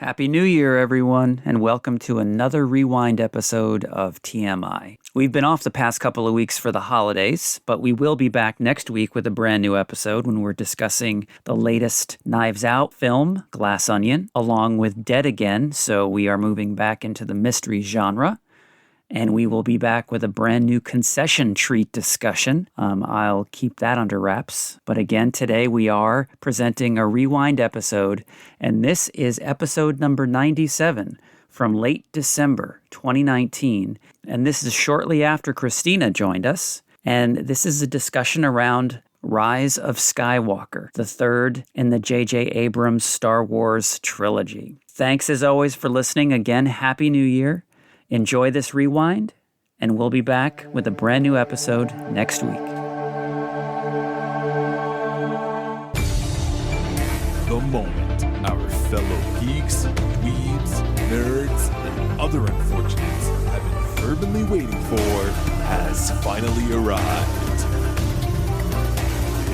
Happy New Year, everyone, and welcome to another Rewind episode of TMI. We've been off the past couple of weeks for the holidays, but we will be back next week with a brand new episode when we're discussing the latest Knives Out film, Glass Onion, along with Dead Again, so we are moving back into the mystery genre. And we will be back with a brand new concession treat discussion. I'll keep that under wraps. But again, today we are presenting a Rewind episode, and this is episode number 97 from late December 2019. And this is shortly after Christina joined us. And this is a discussion around Rise of Skywalker, the third in the J.J. Abrams Star Wars trilogy. Thanks as always for listening. Again, Happy New Year. Enjoy this rewind, and we'll be back with a brand new episode next week. The moment our fellow geeks, dweebs, nerds, and other unfortunates have been fervently waiting for has finally arrived.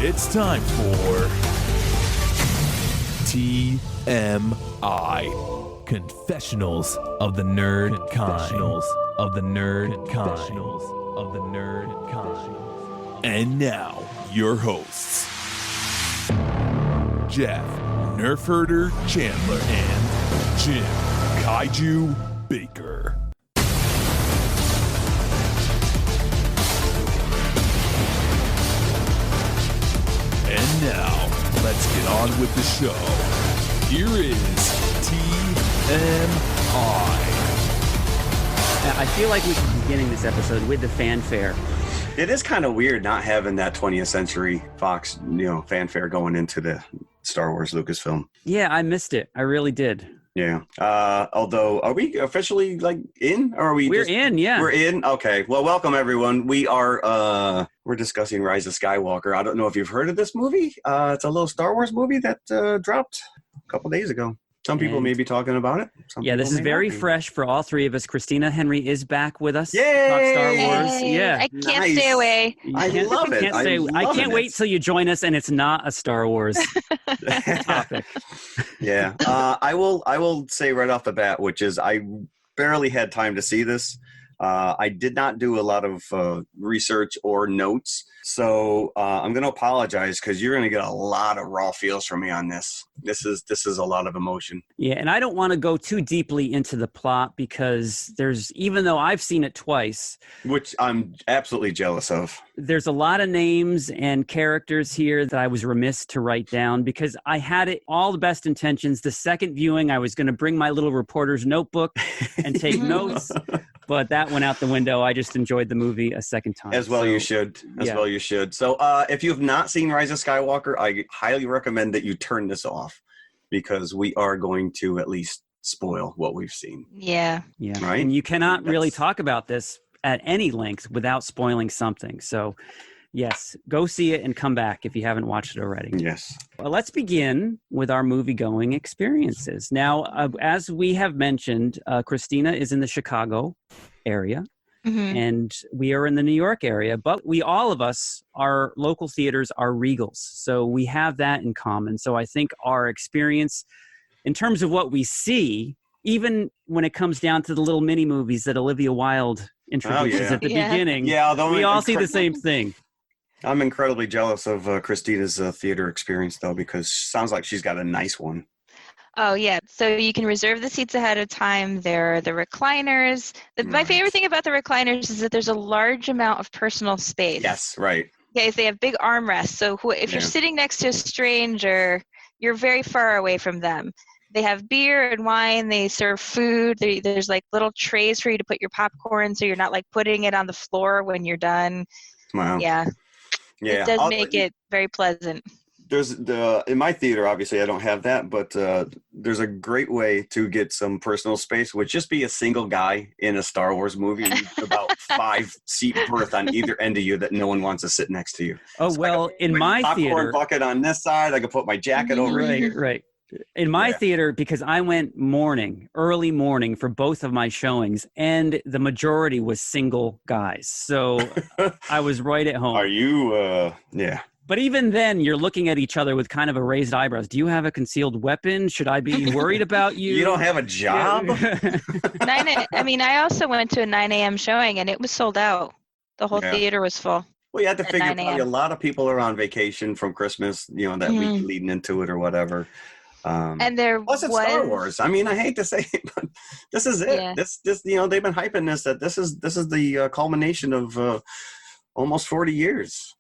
It's time for TMI. Confessionals of the Nerd Kind. Of the Nerd Kind. Of the Nerd Kind. And now, your hosts, Jeff Nerf Herder Chandler and Jim Kaiju Baker. And now, let's get on with the show. Here is I feel like we should be beginning this episode with the fanfare. It is kind of weird not having that 20th Century Fox, fanfare going into the Star Wars Lucasfilm. Yeah, I missed it. I really did. Yeah. Although, are we officially in, or are we? We're in. Yeah, we're in. Okay. Well, welcome everyone. We are. We're discussing Rise of Skywalker. I don't know if you've heard of this movie. It's a little Star Wars movie that dropped a couple days ago. Some people may be talking about it. This is very fresh for all three of us. Christina Henry is back with us. Yay! To talk Star Wars. Yeah, I can't stay away. I love it. I can't wait till you join us, and it's not a Star Wars topic. Yeah, I will say right off the bat, which is I barely had time to see this. I did not do a lot of research or notes, so I'm going to apologize because you're going to get a lot of raw feels from me on this. This is a lot of emotion. Yeah, and I don't want to go too deeply into the plot because even though I've seen it twice, which I'm absolutely jealous of, there's a lot of names and characters here that I was remiss to write down because I had all the best intentions. The second viewing, I was going to bring my little reporter's notebook and take notes. But that went out the window. I just enjoyed the movie a second time. As well you should. Well you should. So if you have not seen Rise of Skywalker, I highly recommend that you turn this off because we are going to at least spoil what we've seen. Yeah. Yeah. Right? And you cannot really talk about this at any length without spoiling something. So yes, go see it and come back if you haven't watched it already. Yes. Well, let's begin with our movie-going experiences. Now, as we have mentioned, Christina is in the Chicago area, and we are in the New York area, but all of us, our local theaters are Regals. So we have that in common. So I think our experience in terms of what we see, even when it comes down to the little mini movies that Olivia Wilde introduces at the beginning, we all see the same thing. I'm incredibly jealous of Christina's theater experience, though, because it sounds like she's got a nice one. Oh, yeah. So you can reserve the seats ahead of time. There are the recliners. My favorite thing about the recliners is that there's a large amount of personal space. Yes, right. Okay, they have big armrests. So if you're sitting next to a stranger, you're very far away from them. They have beer and wine. They serve food. There's like little trays for you to put your popcorn so you're not like putting it on the floor when you're done. Wow. Yeah. It does make it very pleasant. There's in my theater, obviously I don't have that, but there's a great way to get some personal space, which just be a single guy in a Star Wars movie, about 5-seat berth on either end of you that no one wants to sit next to you. Oh, so well, in my popcorn theater, bucket on this side, I could put my jacket over here. Right. In my theater, because I went early morning for both of my showings, and the majority was single guys. So I was right at home. Are you, yeah. But even then, you're looking at each other with kind of a raised eyebrows. Do you have a concealed weapon? Should I be worried about you? You don't have a job? I also went to a 9 a.m. showing, and it was sold out. The whole theater was full. Well, you have to at figure 9 probably a lot of people are on vacation from Christmas, that week leading into it or whatever. And there plus it's Star Wars. I mean, I hate to say it, but this is it. Yeah. This they've been hyping this, that this is the culmination of almost 40 years.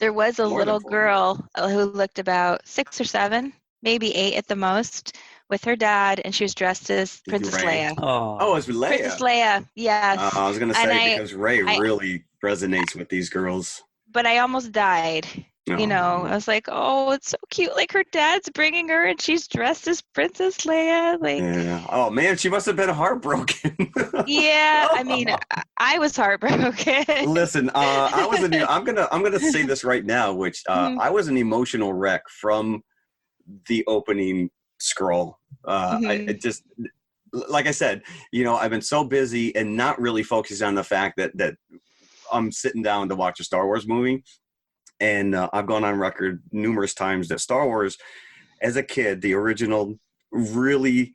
There was a little girl who looked about 6 or 7, maybe 8 at the most, with her dad, and she was dressed as Princess Leia. Oh, it's Leia. Princess Leia, yes. I was going to say, because Rey really resonates with these girls. But I almost died. I was like, oh, it's so cute. Like, her dad's bringing her, and she's dressed as Princess Leia. Like, yeah. Oh man, she must have been heartbroken. Yeah, I mean, I was heartbroken. Listen, I'm gonna say this right now, which I was an emotional wreck from the opening scroll. It just, like I said, I've been so busy and not really focusing on the fact that I'm sitting down to watch a Star Wars movie. And I've gone on record numerous times that Star Wars, as a kid, the original, really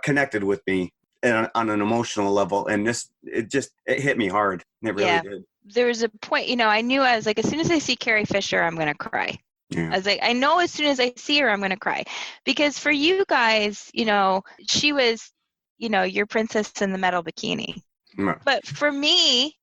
connected with me on an emotional level. And it hit me hard. It really did. There was a point, I knew, I was like, as soon as I see Carrie Fisher, I'm going to cry. Yeah. I was like, I know as soon as I see her, I'm going to cry. Because for you guys, she was, your princess in the metal bikini. But for me,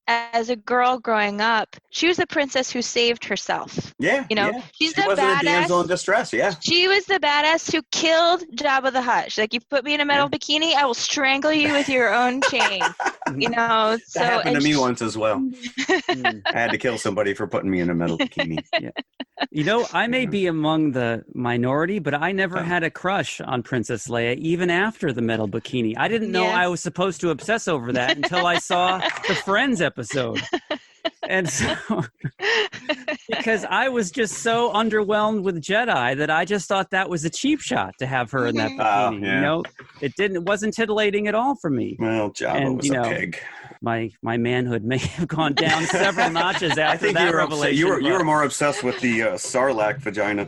as a girl growing up, she was a princess who saved herself. Yeah. She's she wasn't a damsel in distress. Yeah. She was the badass who killed Jabba the Hutt. She's like, you put me in a metal bikini, I will strangle you with your own chain. That happened to me once as well. I had to kill somebody for putting me in a metal bikini. Yeah. I may be among the minority, but I never had a crush on Princess Leia, even after the metal bikini. I didn't know I was supposed to obsess over that until I saw the Friends episode. And so, because I was just so underwhelmed with Jedi that I just thought that was a cheap shot to have her in that bikini. It wasn't tittillating at all for me. Well, Jabba was a pig. My manhood may have gone down several notches after I think that you were revelation. You were more obsessed with the Sarlacc vagina.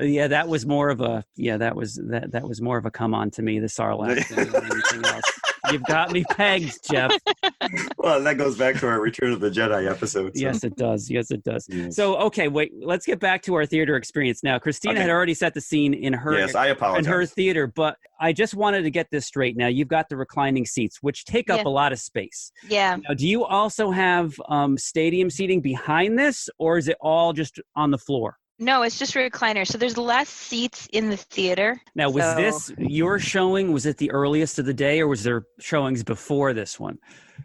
Yeah, that was more of a that was more of a come on to me, the Sarlacc than anything else. You've got me pegged, Jeff. Well, that goes back to our Return of the Jedi episode. So. Yes, it does. Yes. So, okay, wait. Let's get back to our theater experience now. Christina had already set the scene in her. Yes, I apologize. In her theater, but I just wanted to get this straight. Now, you've got the reclining seats, which take up a lot of space. Yeah. Now, do you also have stadium seating behind this, or is it all just on the floor? No, it's just recliner. So there's less seats in the theater. Now, was this your showing? Was it the earliest of the day, or was there showings before this one?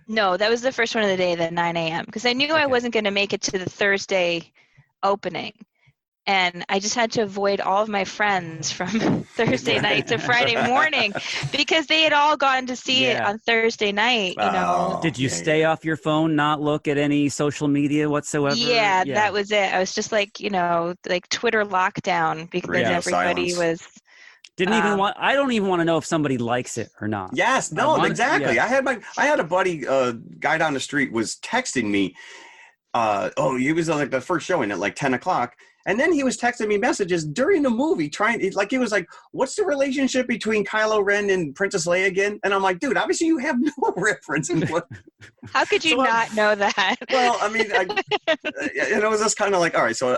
No, that was the first one of the day, the 9 a.m. Because I knew I wasn't going to make it to the Thursday opening. And I just had to avoid all of my friends from Thursday night to Friday morning because they had all gone to see it on Thursday night, Did you stay off your phone, not look at any social media whatsoever? Yeah, that was it. I was just like, like Twitter lockdown because everybody was... I don't even want to know if somebody likes it or not. Yes, no, exactly. Yeah. I had a buddy, guy down the street was texting me. He was like the first showing at like 10 o'clock. And then he was texting me messages during the movie he was like, what's the relationship between Kylo Ren and Princess Leia again? And I'm like, dude, obviously you have no reference. How could you not know that? Well, I mean, it was just kind of like, all right, so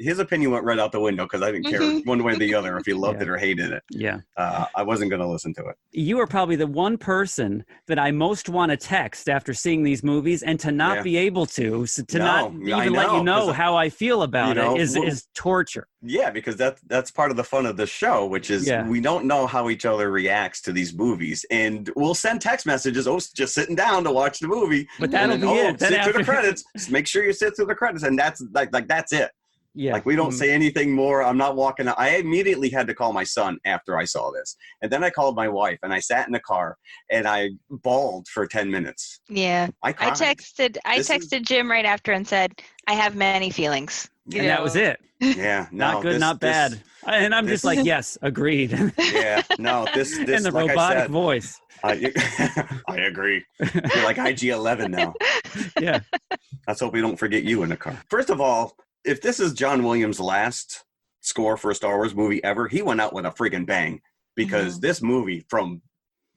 his opinion went right out the window because I didn't care one way or the other if he loved it or hated it. Yeah. I wasn't going to listen to it. You are probably the one person that I most want to text after seeing these movies and to not be able to not even let you know how I feel about it. Is torture. Yeah, because that's part of the fun of the show, which is we don't know how each other reacts to these movies, and we'll send text messages. Just sitting down to watch the movie, but that'll be it. Sit through the credits. Just make sure you sit through the credits, and that's that's it. Yeah, like we don't say anything more. I'm not walking out. I immediately had to call my son after I saw this, and then I called my wife, and I sat in the car and I bawled for 10 minutes. Yeah, I texted Jim right after and said, "I have many feelings." And that was it. Yeah, not good, not bad. And I'm just like, yes, agreed. Yeah, no, this in the like robotic voice. I agree. You're like IG-11 now. Yeah. Let's hope we don't forget you in the car. First of all, if this is John Williams' last score for a Star Wars movie ever, he went out with a friggin' bang. Because this movie, from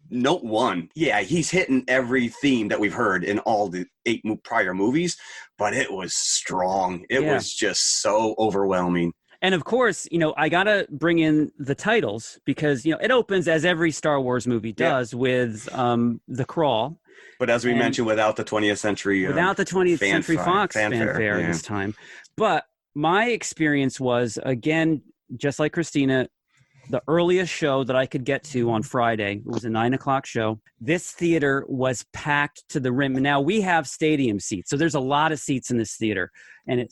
note one, he's hitting every theme that we've heard in all the 8 prior movies, but it was strong. It was just so overwhelming. And of course, I got to bring in the titles because, it opens as every Star Wars movie does with the crawl. But as we mentioned, without the 20th Century Century Fox fanfare this time. But my experience was, again, just like Christina, the earliest show that I could get to on Friday, it was a 9:00 show. This theater was packed to the rim. Now we have stadium seats, so there's a lot of seats in this theater. And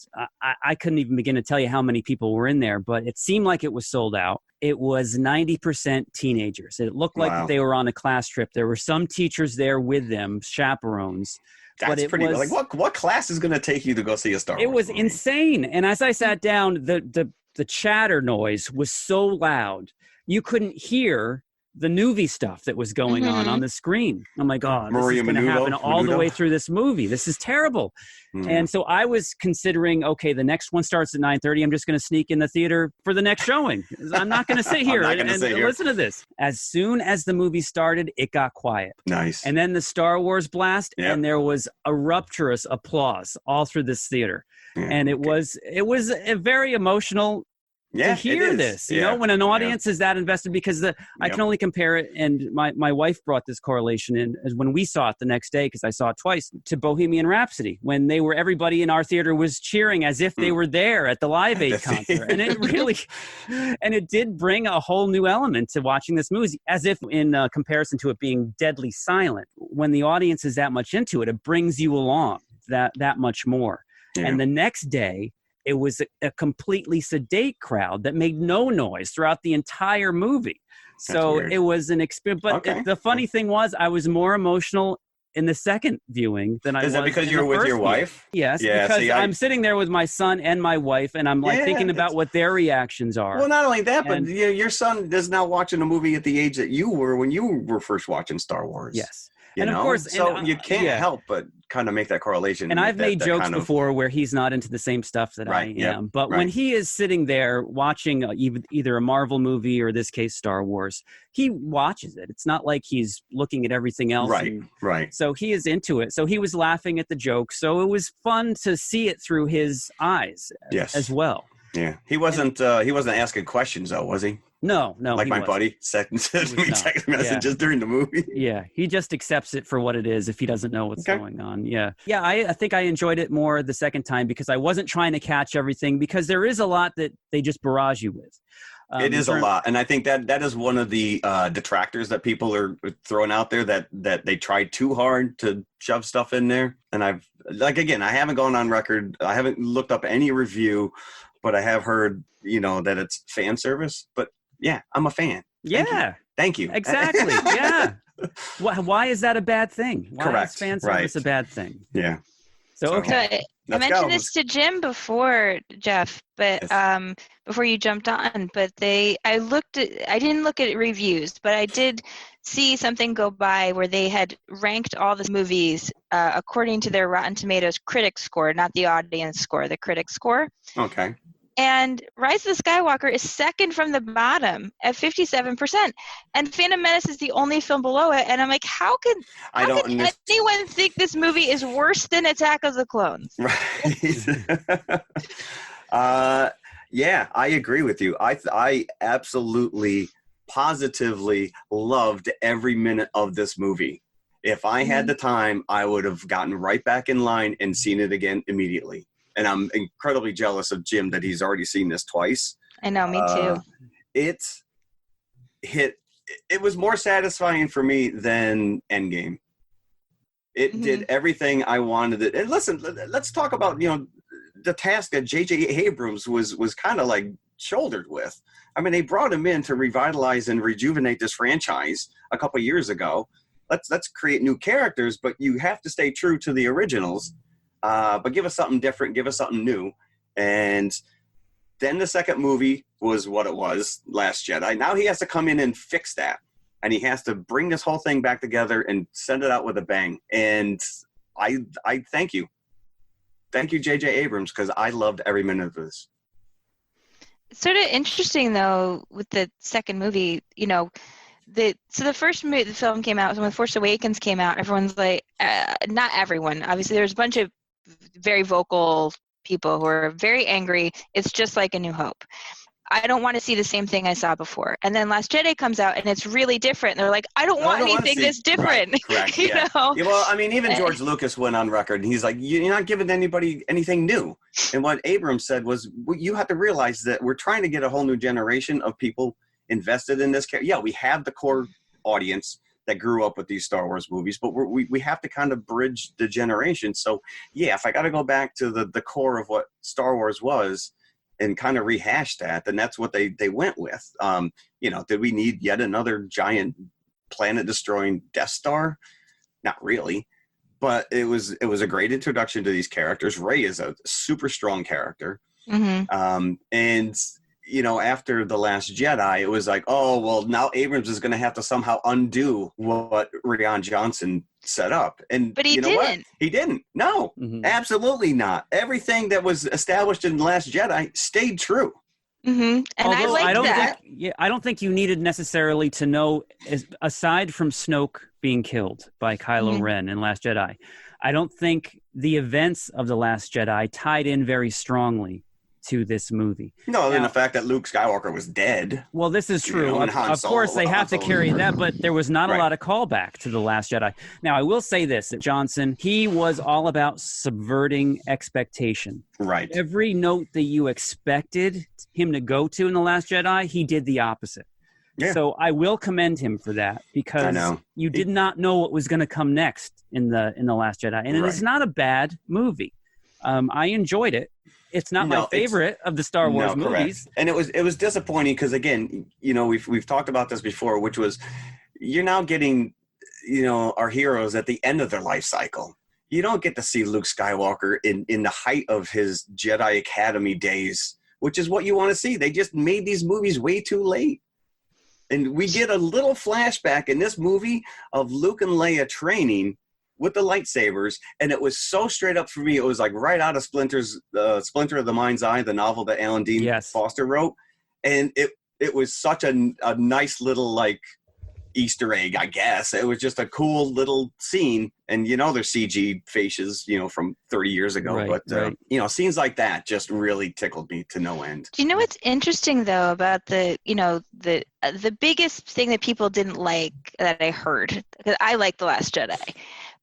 I couldn't even begin to tell you how many people were in there, but it seemed like it was sold out. It was 90% teenagers. It looked like they were on a class trip. There were some teachers there with them, chaperones. That's pretty. What class is going to take you to go see a Star Wars movie? It was movie? Insane. And as I sat down, the chatter noise was so loud you couldn't hear the movie stuff that was going on the screen. I'm like, oh, this is going to happen all the way through this movie. This is terrible. And so I was considering, okay, the next one starts at 9:30. I'm just going to sneak in the theater for the next showing. I'm not going to sit here and listen to this. As soon as the movie started, it got quiet. Nice. And then the Star Wars blast, and there was a rapturous applause all through this theater. And it was a very emotional to hear this, when an audience is that invested, because I can only compare it. And my wife brought this correlation in as when we saw it the next day, because I saw it twice, to Bohemian Rhapsody, when everybody in our theater was cheering as if they were there at the Live Aid concert. And it did bring a whole new element to watching this movie, as if in comparison to it being deadly silent. When the audience is that much into it, it brings you along that much more. Yeah. And the next day, it was a completely sedate crowd that made no noise throughout the entire movie. So it was an experience. But the funny thing was, I was more emotional in the second viewing than I was. Is that because you were with your wife? Yes, because I'm sitting there with my son and my wife, and I'm thinking about what their reactions are. Well, not only that, but your son is now watching a movie at the age that you were when you were first watching Star Wars. Yes. Of course, so you can't help but kind of make that correlation. And I've made jokes before where he's not into the same stuff that I am. But when he is sitting there watching either a Marvel movie or, in this case, Star Wars, he watches it. It's not like he's looking at everything else. Right. So he is into it. So he was laughing at the jokes. So it was fun to see it through his eyes as well. Yeah. He wasn't asking questions, though, was he? No. Like my buddy sent me text messages during the movie. Yeah, he just accepts it for what it is if he doesn't know what's going on. Yeah. I think I enjoyed it more the second time because I wasn't trying to catch everything, because there is a lot that they just barrage you with. It is a lot, and I think that is one of the detractors that people are throwing out there, that they tried too hard to shove stuff in there. And I haven't gone on record. I haven't looked up any review, but I have heard that it's fan service. But yeah, I'm a fan. Thank you. Exactly. Yeah. Why is that a bad thing? Why Correct. is fan service a bad thing? Yeah. So, okay. I mentioned this to Jim before, Jeff, but before you jumped on, but I didn't look at reviews, but I did see something go by where they had ranked all the movies according to their Rotten Tomatoes critic score, not the audience score, the critic score. Okay. And Rise of Skywalker is second from the bottom at 57%. And Phantom Menace is the only film below it. And I'm like, how can anyone think this movie is worse than Attack of the Clones? Right. I agree with you. I absolutely, positively loved every minute of this movie. If I had the time, I would have gotten right back in line and seen it again immediately. And I'm incredibly jealous of Jim that he's already seen this twice. I know, me too. It was more satisfying for me than Endgame. It did everything I wanted it. And listen, let's talk about, the task that J.J. Abrams was kind of like shouldered with. I mean, they brought him in to revitalize and rejuvenate this franchise a couple of years ago. Let's create new characters, but you have to stay true to the originals. But give us something different, give us something new. And then the second movie was what it was, Last Jedi. Now he has to come in and fix that. And he has to bring this whole thing back together and send it out with a bang. And I thank you. Thank you, J.J. Abrams, because I loved every minute of this. It's sort of interesting, though, with the second movie, the first movie, the film came out, when Force Awakens came out, everyone's like, not everyone. Obviously, there's a bunch of very vocal people who are very angry. It's just like A New Hope. I don't want to see the same thing I saw before. And then Last Jedi comes out, and it's really different. And they're like, I don't want anything that's different. Right, correct. you yeah. know? Yeah, well, I mean, even George Lucas went on record, and he's like, you're not giving anybody anything new. And what Abrams said was, you have to realize that we're trying to get a whole new generation of people invested in this. Yeah, we have the core audience that grew up with these Star Wars movies, but we have to kind of bridge the generation. So, yeah, if I got to go back to the core of what Star Wars was, and kind of rehash that, then that's what they went with. Did we need yet another giant planet-destroying Death Star? Not really, but it was a great introduction to these characters. Rey is a super strong character, and after The Last Jedi, it was like, oh well, now Abrams is going to have to somehow undo what Rian Johnson set up, but he didn't. What? He didn't. No, absolutely not. Everything that was established in The Last Jedi stayed true. And although I like that. I don't think you needed necessarily to know, aside from Snoke being killed by Kylo Ren in Last Jedi, I don't think the events of The Last Jedi tied in very strongly to this movie. No, than the fact that Luke Skywalker was dead. Well, this is true. Of course, they have to carry that, but there was not a lot of callback to The Last Jedi. Now, I will say this, that Johnson, he was all about subverting expectation. Right. Every note that you expected him to go to in The Last Jedi, he did the opposite. Yeah. So I will commend him for that, because you did not know what was going to come next in the Last Jedi. And it is not a bad movie. I enjoyed it. It's not my favorite of the Star Wars movies. And it was disappointing because, again, we've talked about this before, which was, you're now getting, our heroes at the end of their life cycle. You don't get to see Luke Skywalker in the height of his Jedi Academy days, which is what you want to see. They just made these movies way too late. And we get a little flashback in this movie of Luke and Leia training with the lightsabers, and it was so straight up for me. It was like right out of Splinter of the Mind's Eye, the novel that Alan Dean Foster wrote, and it was such a nice little like Easter egg, I guess. It was just a cool little scene, and there's CG faces, from 30 years ago, but scenes like that just really tickled me to no end. Do you know what's interesting though about the biggest thing that people didn't like that I heard? Because I like The Last Jedi.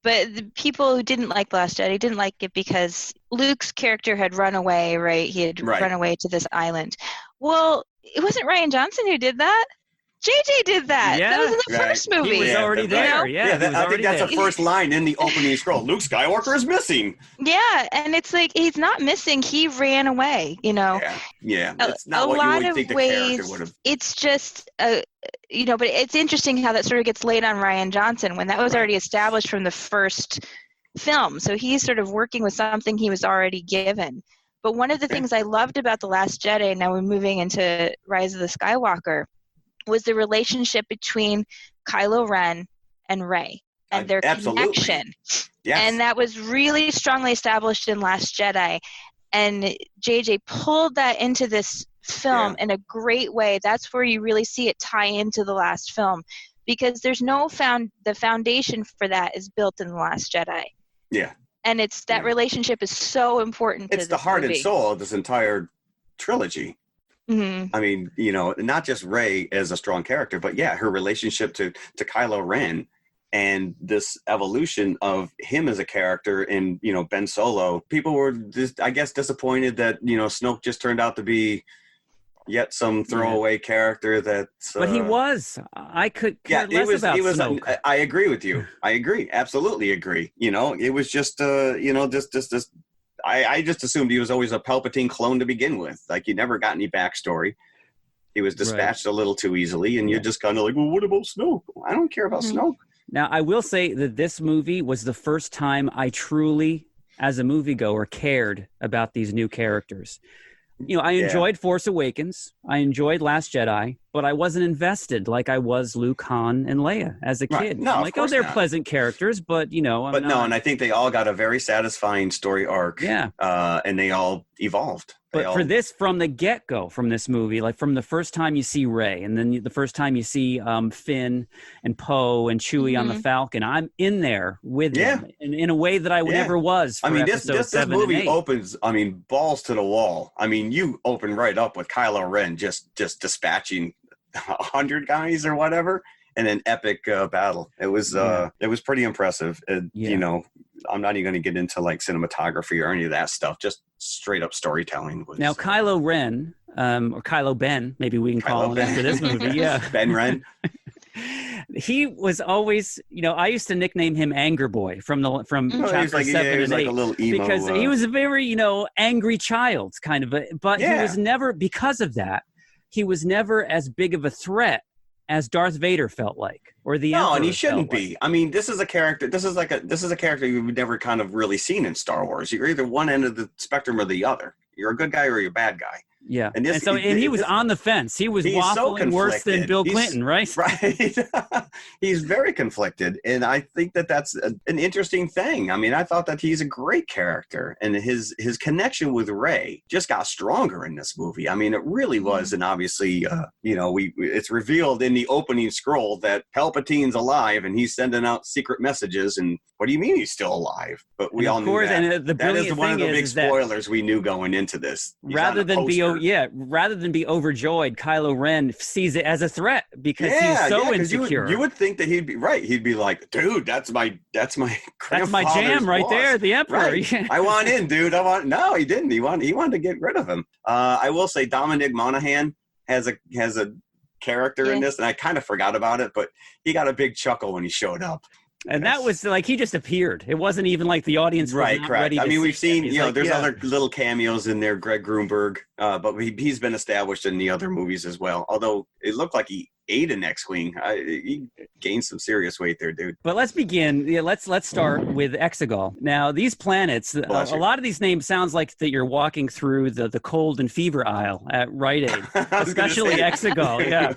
But the people who didn't like The Last Jedi didn't like it because Luke's character had run away, right? He had run away to this island. Well, it wasn't Rian Johnson who did that. JJ did that. Yeah, that was in the first movie. He was already there. Yeah, I think that's the first line in the opening scroll. Luke Skywalker is missing. Yeah, and it's like he's not missing. He ran away. Yeah. It's not what you would think the character would have. It's just but it's interesting how that sort of gets laid on Rian Johnson when that was already established from the first film. So he's sort of working with something he was already given. But one of the things I loved about The Last Jedi, now we're moving into Rise of the Skywalker, was the relationship between Kylo Ren and Rey and their connection. Yes. And that was really strongly established in Last Jedi. And JJ pulled that into this film in a great way. That's where you really see it tie into the last film, because there's the foundation for that is built in The Last Jedi. Yeah. And it's that relationship is so important. It's the heart and soul of this entire trilogy. Mm-hmm. I mean, not just Rey as a strong character, but her relationship to Kylo Ren and this evolution of him as a character in, Ben Solo. People were just, I guess, disappointed that, Snoke just turned out to be yet some throwaway character that. But he was. I could care less about Snoke. I agree with you. I agree. Absolutely agree. It was just, this. I just assumed he was always a Palpatine clone to begin with. Like, he never got any backstory. He was dispatched a little too easily, and you're just kind of like, well, what about Snoke? I don't care about Snoke. Now, I will say that this movie was the first time I truly, as a moviegoer, cared about these new characters. I enjoyed Force Awakens. I enjoyed Last Jedi. but I wasn't invested like I was Luke, Han, and Leia as a kid. No, I'm of like, course they're not. pleasant characters, but I'm not. And I think they all got a very satisfying story arc. Yeah. And they all evolved. But for this, from the get-go, from this movie, like from the first time you see Rey, and then the first time you see Finn and Poe and Chewie on the Falcon, I'm in there with them in a way that I never was. For this movie opens. Balls to the wall. You open right up with Kylo Ren just dispatching 100 guys or whatever in an epic battle. It was pretty impressive. I'm not even going to get into like cinematography or any of that stuff. Just straight up storytelling. Now, Kylo Ren, or Kylo Ben, maybe we can call him after this movie. Yeah, Ben Ren. He was always, I used to nickname him Anger Boy from chapter 7 and 8 a little emo, because he was a very, angry child kind of. But he was never, because of that, he was never as big of a threat as Darth Vader felt like, or the Emperor. No, and he shouldn't be. This is a character. This is a character you've never kind of really seen in Star Wars. You're either one end of the spectrum or the other. You're a good guy or you're a bad guy. Yeah, and he was on the fence. He was waffling worse than Bill Clinton, right? Right. He's very conflicted, and I think that's an interesting thing. I thought that he's a great character, and his connection with Rey just got stronger in this movie. It really was, and obviously, it's revealed in the opening scroll that Palpatine's alive, and he's sending out secret messages. And what do you mean he's still alive? But we all knew that. And the that is one of the big spoilers we knew going into this. Rather than be overjoyed, Kylo Ren sees it as a threat because he's so insecure. You would think that he'd be right. He'd be like, dude, that's my jam right there, the Emperor. Right. I want in, dude. No, he didn't. He wanted to get rid of him. I will say Dominic Monaghan has a character in this, and I kind of forgot about it, but he got a big chuckle when he showed up. And that was like, he just appeared. It wasn't even like the audience was not correct. ready to we've seen, like, there's other little cameos in there, Greg Grunberg, but he's been established in the other movies as well. Although it looked like he ate an X-Wing. He gained some serious weight there, dude. But let's begin. Yeah, let's start with Exegol. Now, these planets, a lot of these names sounds like that you're walking through the cold and fever aisle at Rite Aid, especially Exegol. Yeah.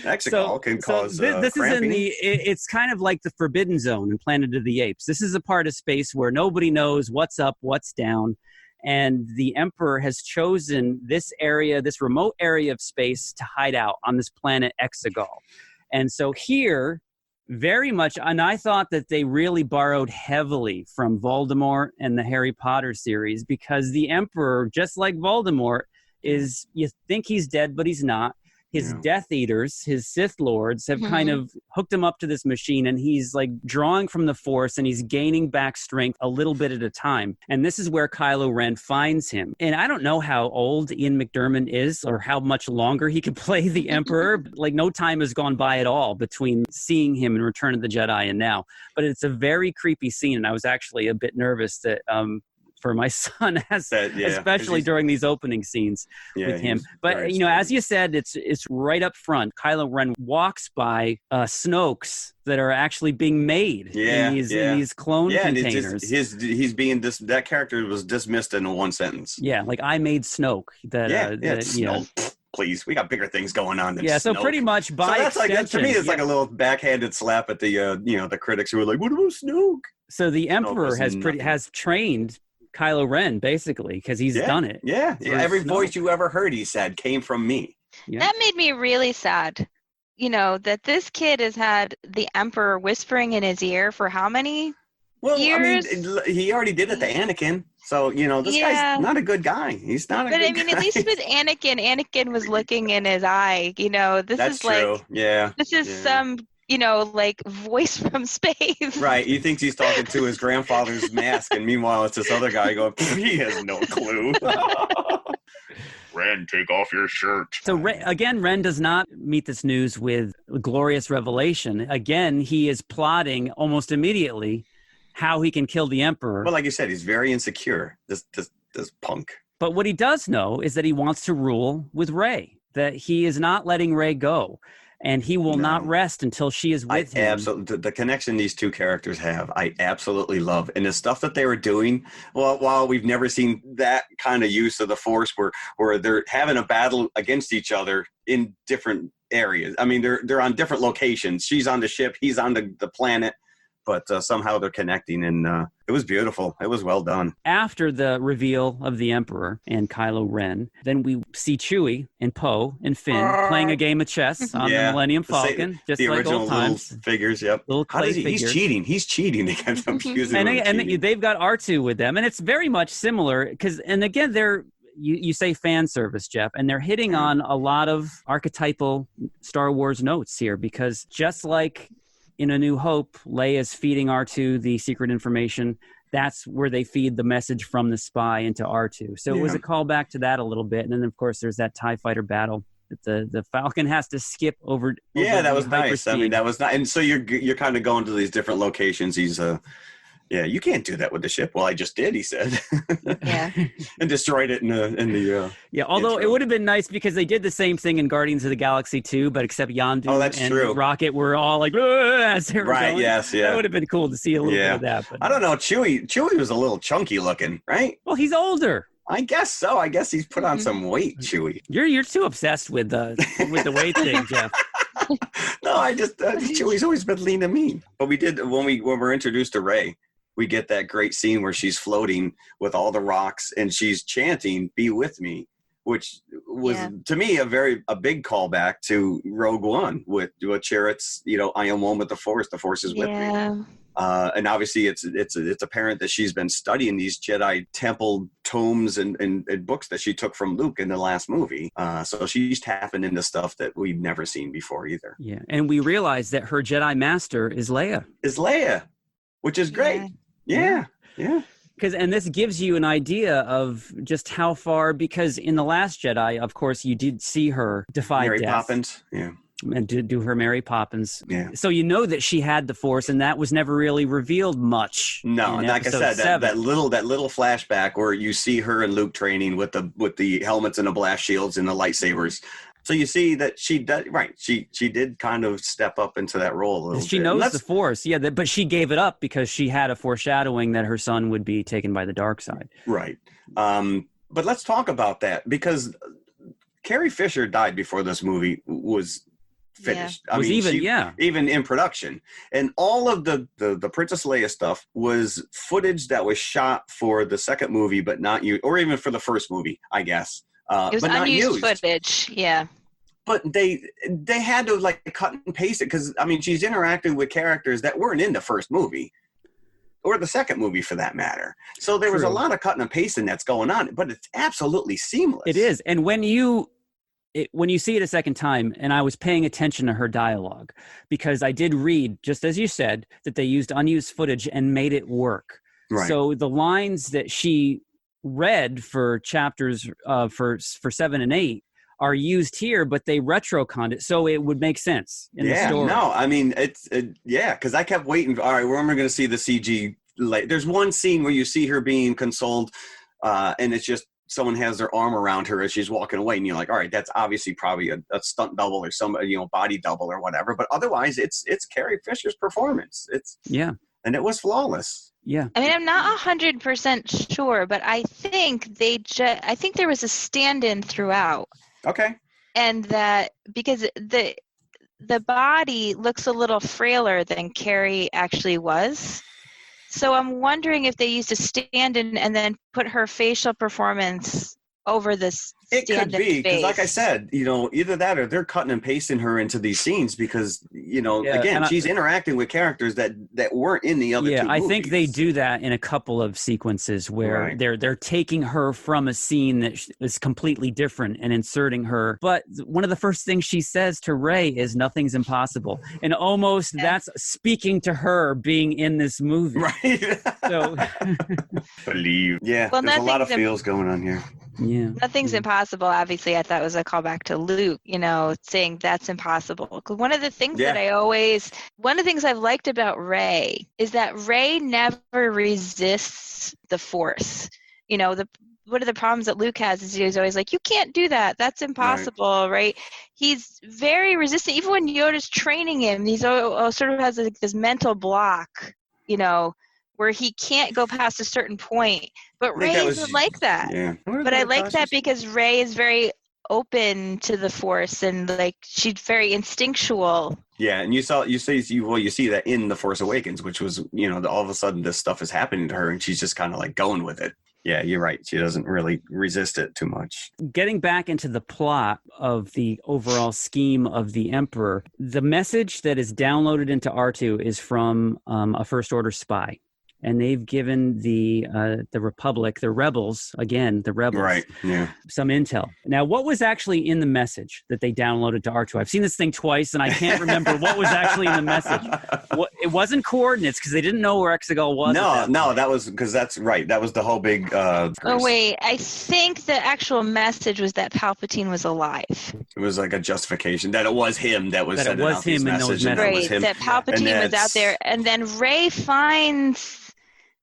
Exegol can cause this is it's kind of like the Forbidden Zone in Planet of the Apes. This is a part of space where nobody knows what's up, what's down. And the Emperor has chosen this area, this remote area of space to hide out on this planet Exegol. And so here, very much, and I thought that they really borrowed heavily from Voldemort and the Harry Potter series, because the Emperor, just like Voldemort, is, you think he's dead, but he's not. His Death Eaters, his Sith Lords, have kind of hooked him up to this machine, and he's like drawing from the Force, and he's gaining back strength a little bit at a time. And this is where Kylo Ren finds him. And I don't know how old Ian McDiarmid is or how much longer he could play the Emperor. Like, no time has gone by at all between seeing him in Return of the Jedi and now. But it's a very creepy scene, and I was actually a bit nervous that for my son, especially during these opening scenes with him. But, as you said, it's right up front. Kylo Ren walks by Snokes that are actually being made in these clone containers. That character was dismissed in one sentence. Yeah, like, I made Snoke. Please, we got bigger things going on than so Snoke. Pretty much by extension. To me, it's like a little backhanded slap at the the critics who are like, what about Snoke? So the Emperor has trained Kylo Ren, basically, because he's done it. Yeah. Every voice you ever heard, he said, came from me. Yeah. That made me really sad. That this kid has had the Emperor whispering in his ear for how many years? He already did it to Anakin. So, this guy's not a good guy. He's not a good guy. But, at least with Anakin was looking in his eye. That's true. This is some voice from space. Right. He thinks he's talking to his grandfather's mask, and meanwhile it's this other guy going, he has no clue. Ren, take off your shirt. So Ren does not meet this news with a glorious revelation. Again, he is plotting almost immediately how he can kill the Emperor. Well, like you said, he's very insecure, this punk. But what he does know is that he wants to rule with Rey, that he is not letting Rey go. and he will not rest until she is with him. Absolutely, the connection these two characters have, I absolutely love. And the stuff that they were doing, well, while we've never seen that kind of use of the Force where they're having a battle against each other in different areas. I mean, they're on different locations. She's on the ship, he's on the planet, but somehow they're connecting, and it was beautiful. It was well done. After the reveal of the Emperor and Kylo Ren, then we see Chewie and Poe and Finn playing a game of chess on the Millennium Falcon, just the like original old times. Little figures. Yep. Little clay figures. He's cheating against them. And they've got R2 with them, and it's very much similar and again, they're. You say fan service, Jeff, and they're hitting on a lot of archetypal Star Wars notes here, because just like in A New Hope, Leia's feeding R2 the secret information. That's where they feed the message from the spy into R2. So it was a callback to that a little bit. And then, of course, there's that TIE fighter battle that the Falcon has to skip over. That was nice. I mean, that was nice. And so you're kind of going to these different locations. You can't do that with the ship. Well, I just did, he said. Yeah. And destroyed it in the although intro. it would have been nice because they did the same thing in Guardians of the Galaxy 2, but except Yondu and Rocket were all like, as they were going. Yes, yeah. That would have been cool to see a little bit of that. But I don't know. Chewie was a little chunky looking, right? Well, he's older. I guess so. I guess he's put on some weight, Chewie. You're too obsessed with the weight thing, Jeff. No, I just Chewie's always been lean and mean. But we did when we're introduced to Rey. We get that great scene where she's floating with all the rocks and she's chanting, "Be with me," which was to me a big callback to Rogue One with Chirrut's, I am one with the Force is with me. And obviously it's apparent that she's been studying these Jedi temple tomes and books that she took from Luke in the last movie. So she's tapping into stuff that we've never seen before either. Yeah, and we realize that her Jedi master is Leia. Which is great. Yeah. And this gives you an idea of just how far, because in The Last Jedi, of course, you did see her defy Mary death. Poppins, and do her Mary Poppins. Yeah. So you know that she had the Force, and that was never really revealed much. No, and like I said, that little flashback where you see her and Luke training with the helmets and the blast shields and the lightsabers. So you see that she does right. She did kind of step up into that role a little bit. She knows the Force, but she gave it up because she had a foreshadowing that her son would be taken by the dark side. Right. But let's talk about that, because Carrie Fisher died before this movie was finished. Even in production, and all of the Princess Leia stuff was footage that was shot for the second movie, but not used, or even for the first movie, I guess. It was but not unused used. Footage, yeah. But they had to cut and paste it, because she's interacting with characters that weren't in the first movie, or the second movie for that matter. So there was a lot of cutting and pasting that's going on, but it's absolutely seamless. It is, and when you see it a second time, and I was paying attention to her dialogue, because I did read, just as you said, that they used unused footage and made it work. Right. So the lines that she read for chapters for 7 and 8 are used here, but they retroconned it so it would make sense in the story. Because I kept waiting. All right, when am I going to see the CG? There's one scene where you see her being consoled, and it's just someone has their arm around her as she's walking away, and you're like, all right, that's obviously probably a stunt double or some body double or whatever. But otherwise, it's Carrie Fisher's performance. And it was flawless. Yeah. I'm not 100% sure, but I think I think there was a stand-in throughout. Okay. And that because the body looks a little frailer than Carrie actually was. So I'm wondering if they used a stand-in and then put her facial performance over this. It could be, because like I said, either that or they're cutting and pasting her into these scenes because, again, she's interacting with characters that weren't in the other two movies. I think they do that in a couple of sequences where they're taking her from a scene that is completely different and inserting her. But one of the first things she says to Rey is nothing's impossible. And almost that's speaking to her being in this movie. Right. So believe. Yeah, there's a lot of feels going on here. Yeah. Nothing's impossible. Obviously, I thought was a callback to Luke, saying that's impossible. Because one of the things I've liked about Rey is that Rey never resists the Force. one of the problems that Luke has is he's always like, you can't do that. That's impossible, right? He's very resistant. Even when Yoda's training him, he's sort of has like this mental block, you know, where he can't go past a certain point. But Rey isn't like that. Yeah. But I like that because Rey is very open to the Force, and like she's very instinctual. Yeah, and you see that in The Force Awakens, which was, you know, all of a sudden this stuff is happening to her and she's just kind of like going with it. Yeah, you're right. She doesn't really resist it too much. Getting back into the plot of the overall scheme of the Emperor, the message that is downloaded into R2 is from a First Order spy. And they've given the Republic, the rebels, Right, yeah. some intel. Now, what was actually in the message that they downloaded to R2? I've seen this thing twice, and I can't remember what was actually in the message. It wasn't coordinates, because they didn't know where Exegol was. No, that was, because that's right. That was the whole big... wait, I think the actual message was that Palpatine was alive. It was like a justification, that it was him that was sending out these messages. Right, that Palpatine was out there, and then Rey finds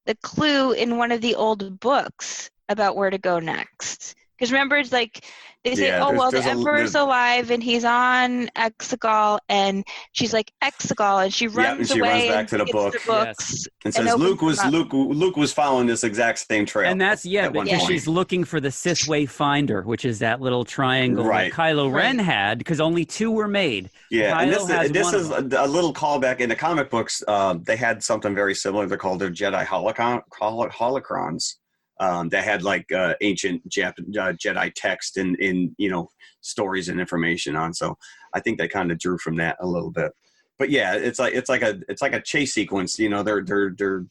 the clue in one of the old books about where to go next. Because remember, it's like they say, the Emperor's alive and he's on Exegol, and she's like, Exegol, and she runs away back to the book. Books and says Luke was following this exact same trail. And that's because she's looking for the Sith Wayfinder, which is that little triangle that Kylo Ren had, because only 2 were made. Yeah, and this is a little callback in the comic books. They had something very similar. They're called their Jedi holocrons. That had like ancient Jedi text and you know, stories and information on. So I think they kind of drew from that a little bit. But yeah, it's like a chase sequence. You know, they're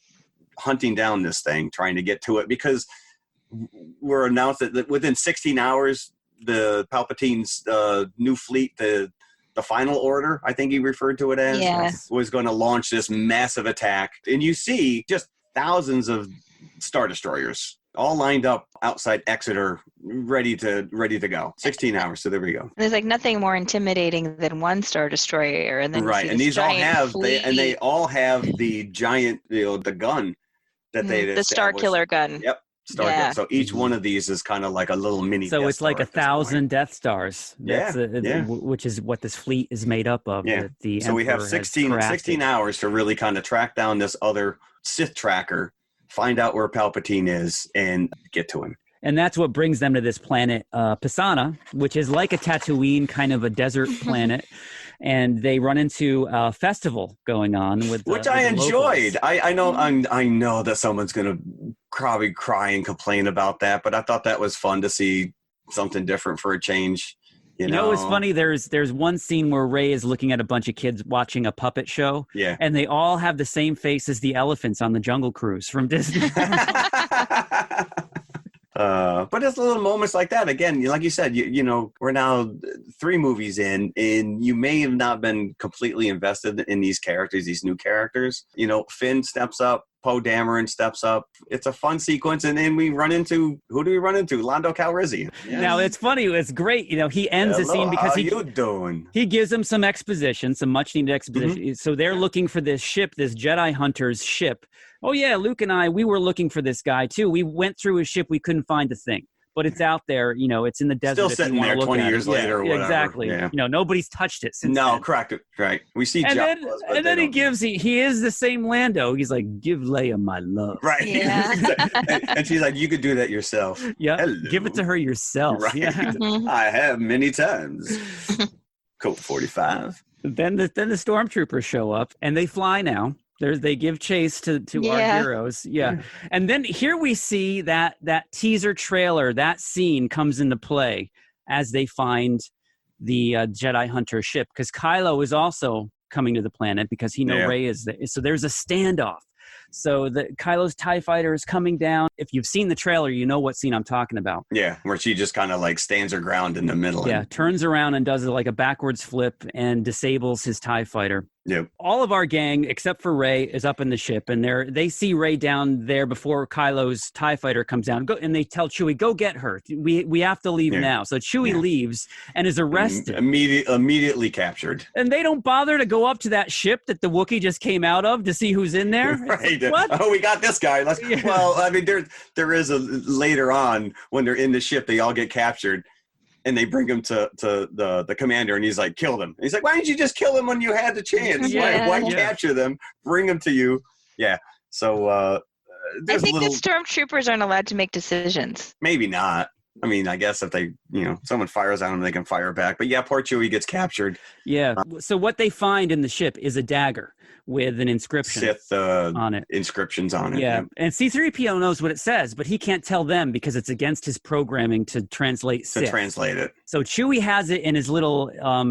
hunting down this thing, trying to get to it, because we're announced that within 16 hours, the Palpatine's new fleet, the Final Order, I think he referred to it as, was going to launch this massive attack, and you see just thousands of Star Destroyers all lined up outside Exeter, ready to go. 16 hours, so there we go. There's like nothing more intimidating than one Star Destroyer, and then and these all have they all have the giant, you know, the gun that the Star Killer gun. Yep. Gun. So each one of these is kind of like a little mini. So it's like 1,000 Death Stars. That's which is what this fleet is made up of. Yeah. So we have 16 hours to really kind of track down this other Sith tracker, find out where Palpatine is, and get to him. And that's what brings them to this planet, Pisana, which is like a Tatooine, kind of a desert planet. And they run into a festival going on which I enjoyed. I know that someone's going to probably cry and complain about that, but I thought that was fun to see something different for a change. You know, it's funny. There's one scene where Rey is looking at a bunch of kids watching a puppet show. Yeah. And they all have the same face as the elephants on the Jungle Cruise from Disney. But it's little moments like that. Again, like you said, you know, we're now 3 movies in, and you may have not been completely invested in these characters, these new characters. You know, Finn steps up, Poe Dameron steps up. It's a fun sequence, and then we run into, who do we run into? Lando Calrissian. Yes. Now, it's funny. It's great. You know, he ends the scene because he gives them some exposition, some much-needed exposition. Mm-hmm. So they're looking for this ship, this Jedi Hunter's ship. Oh, yeah, Luke and we were looking for this guy, too. We went through his ship. We couldn't find a thing. But it's out there, you know, it's in the desert. Still sitting there 20 years later or whatever. Exactly. Yeah. You know, nobody's touched it since then. Correct. Right. We see and then he is the same Lando. He's like, give Leia my love. Right. Yeah. and she's like, you could do that yourself. Yeah. Hello. Give it to her yourself. Right. Yeah. Mm-hmm. I have many times. Colt 45. Then the stormtroopers show up, and they fly now. They give chase to our heroes. Yeah. And then here we see that teaser trailer, that scene comes into play as they find the Jedi Hunter ship, because Kylo is also coming to the planet because he knows Rey is there. So there's a standoff. So Kylo's TIE fighter is coming down. If you've seen the trailer, you know what scene I'm talking about. Yeah, where she just kind of like stands her ground in the middle. Yeah, turns around and does like a backwards flip and disables his TIE fighter. Yep. All of our gang, except for Rey, is up in the ship, and they see Rey down there before Kylo's TIE fighter comes down. And they tell Chewie, "Go get her. We have to leave now." So Chewie leaves and is arrested. Immediately captured. And they don't bother to go up to that ship that the Wookiee just came out of to see who's in there. Right. Like, what? Oh, we got this guy. Well, I mean, there is later on when they're in the ship, they all get captured. And they bring him to the commander, and he's like, kill them. And he's like, why didn't you just kill them when you had the chance? Why capture them, bring them to you? Yeah. So I think that stormtroopers aren't allowed to make decisions. Maybe not. I mean, I guess if they, someone fires on them, they can fire back. But yeah, poor Chewie gets captured. Yeah. So what they find in the ship is a dagger with an inscription Sith, on it. Inscriptions on it. Yeah. And C-3PO knows what it says, but he can't tell them because it's against his programming to translate Sith. To translate it. So Chewie has it in his little,